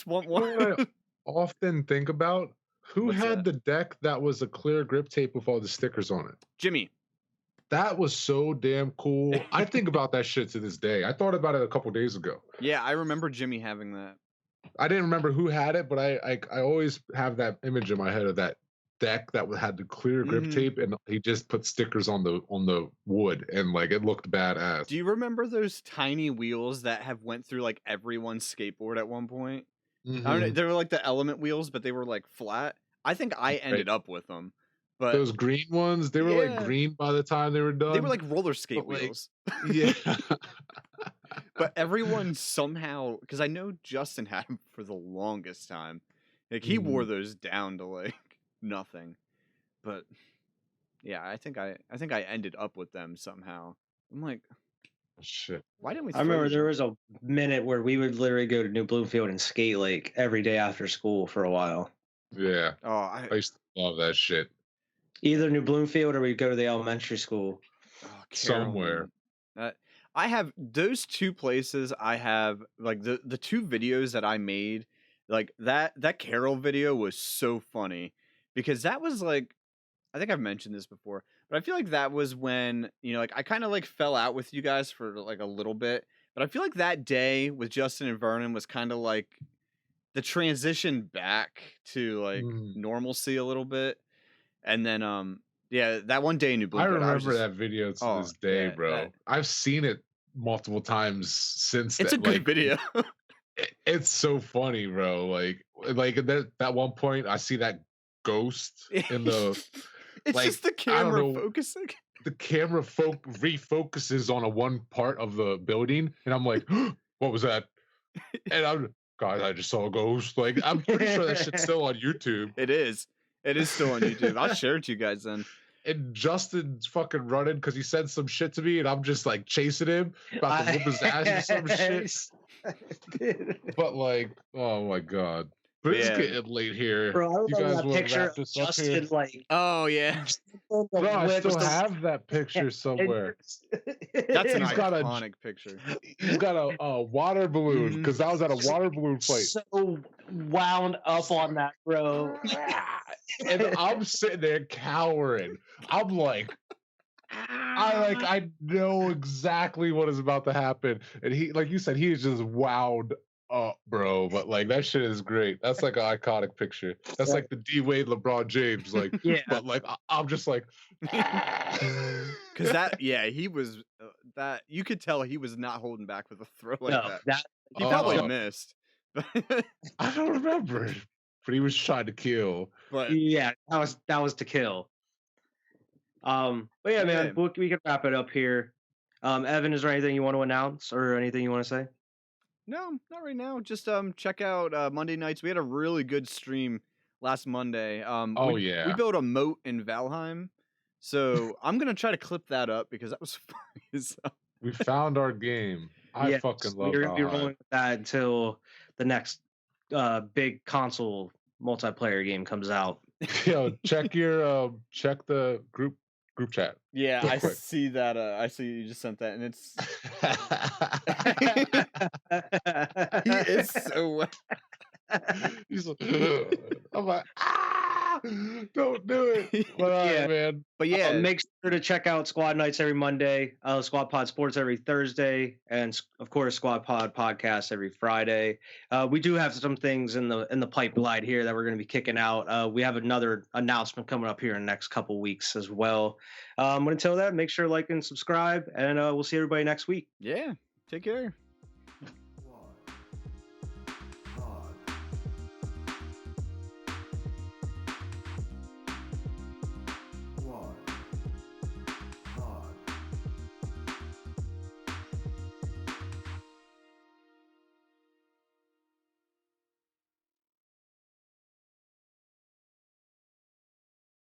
want one. What I often think about, Who had the deck that was a clear grip tape with all the stickers on it? Jimmy. That was so damn cool. I think about that shit to this day. I thought about it a couple days ago. Yeah, I remember Jimmy having that. I didn't remember who had it, but I always have that image in my head of that deck that had the clear grip tape, and he just put stickers on the wood, and like it looked badass. Do you remember those tiny wheels that have went through like everyone's skateboard at one point? I don't know, they were like the element wheels, but they were like flat. I think I ended up with them. But those green ones, they were like green by the time they were done. They were like roller skate wheels. Yeah. But everyone somehow, because I know Justin had them for the longest time. Like he wore those down to like nothing. But yeah, I think I ended up with them somehow. I'm like, shit. Why didn't we? I remember there was a minute where we would literally go to New Bloomfield and skate like every day after school for a while. Yeah. Oh, I used to love that shit. Either New Bloomfield or we'd go to the elementary school. Oh, somewhere. I have those two places. I have like the two videos that I made. Like that Carol video was so funny because that was like, I think I've mentioned this before, but I feel like that was when, like I kind of like fell out with you guys for like a little bit, but I feel like that day with Justin and Vernon was kind of like the transition back to like normalcy a little bit. And then, yeah, that one day in New Bloomfield. I remember that video to this day, bro. I've seen it multiple times since. It's a good video. It's so funny, bro. Like that one point, I see that ghost in the. It's just the camera focusing. The camera refocuses on one part of the building, and I'm like, "What was that?" And God, I just saw a ghost. Like, I'm pretty sure that shit's still on YouTube. It is. It is still on YouTube. I'll share it to you guys then. And Justin's fucking running because he said some shit to me, and I'm just like chasing him, about to whoop his ass or some shit. But like, oh my God. But it's getting late here. Bro, you guys want to wrap this up here? Like, oh yeah. Bro, I still have that picture somewhere. That's an iconic picture. He's got a water balloon because I was at a water balloon fight. So wound up on that, bro. And I'm sitting there cowering. I'm like, I know exactly what is about to happen. And he, like you said, he is just wound up, bro. But like that shit is great. That's like an iconic picture. That's like the D Wade LeBron James. Like, but like I'm just like, because he was that you could tell he was not holding back with a throw like that. He probably missed. I don't remember, but he was trying to kill. But yeah, that was to kill. But yeah, man, we can wrap it up here. Evan, is there anything you want to announce or anything you want to say? No, not right now. Just check out Monday nights. We had a really good stream last Monday. We built a moat in Valheim, so I'm gonna try to clip that up because that was funny. We found our game. I fucking love it. We're gonna be rolling with that until the next big console multiplayer game comes out. Yo, check the group chat. Yeah, I see that. I see you just sent that, and it's he is so. He's like, I'm like, don't do it. But man. But yeah, make sure to check out Squad Nights every Monday, Squad Pod Sports every Thursday, and of course Squad Pod Podcast every Friday. We do have some things in the pipeline here that we're going to be kicking out. We have another announcement coming up here in the next couple weeks as well. Until that, make sure to like and subscribe, and we'll see everybody next week. Yeah, take care.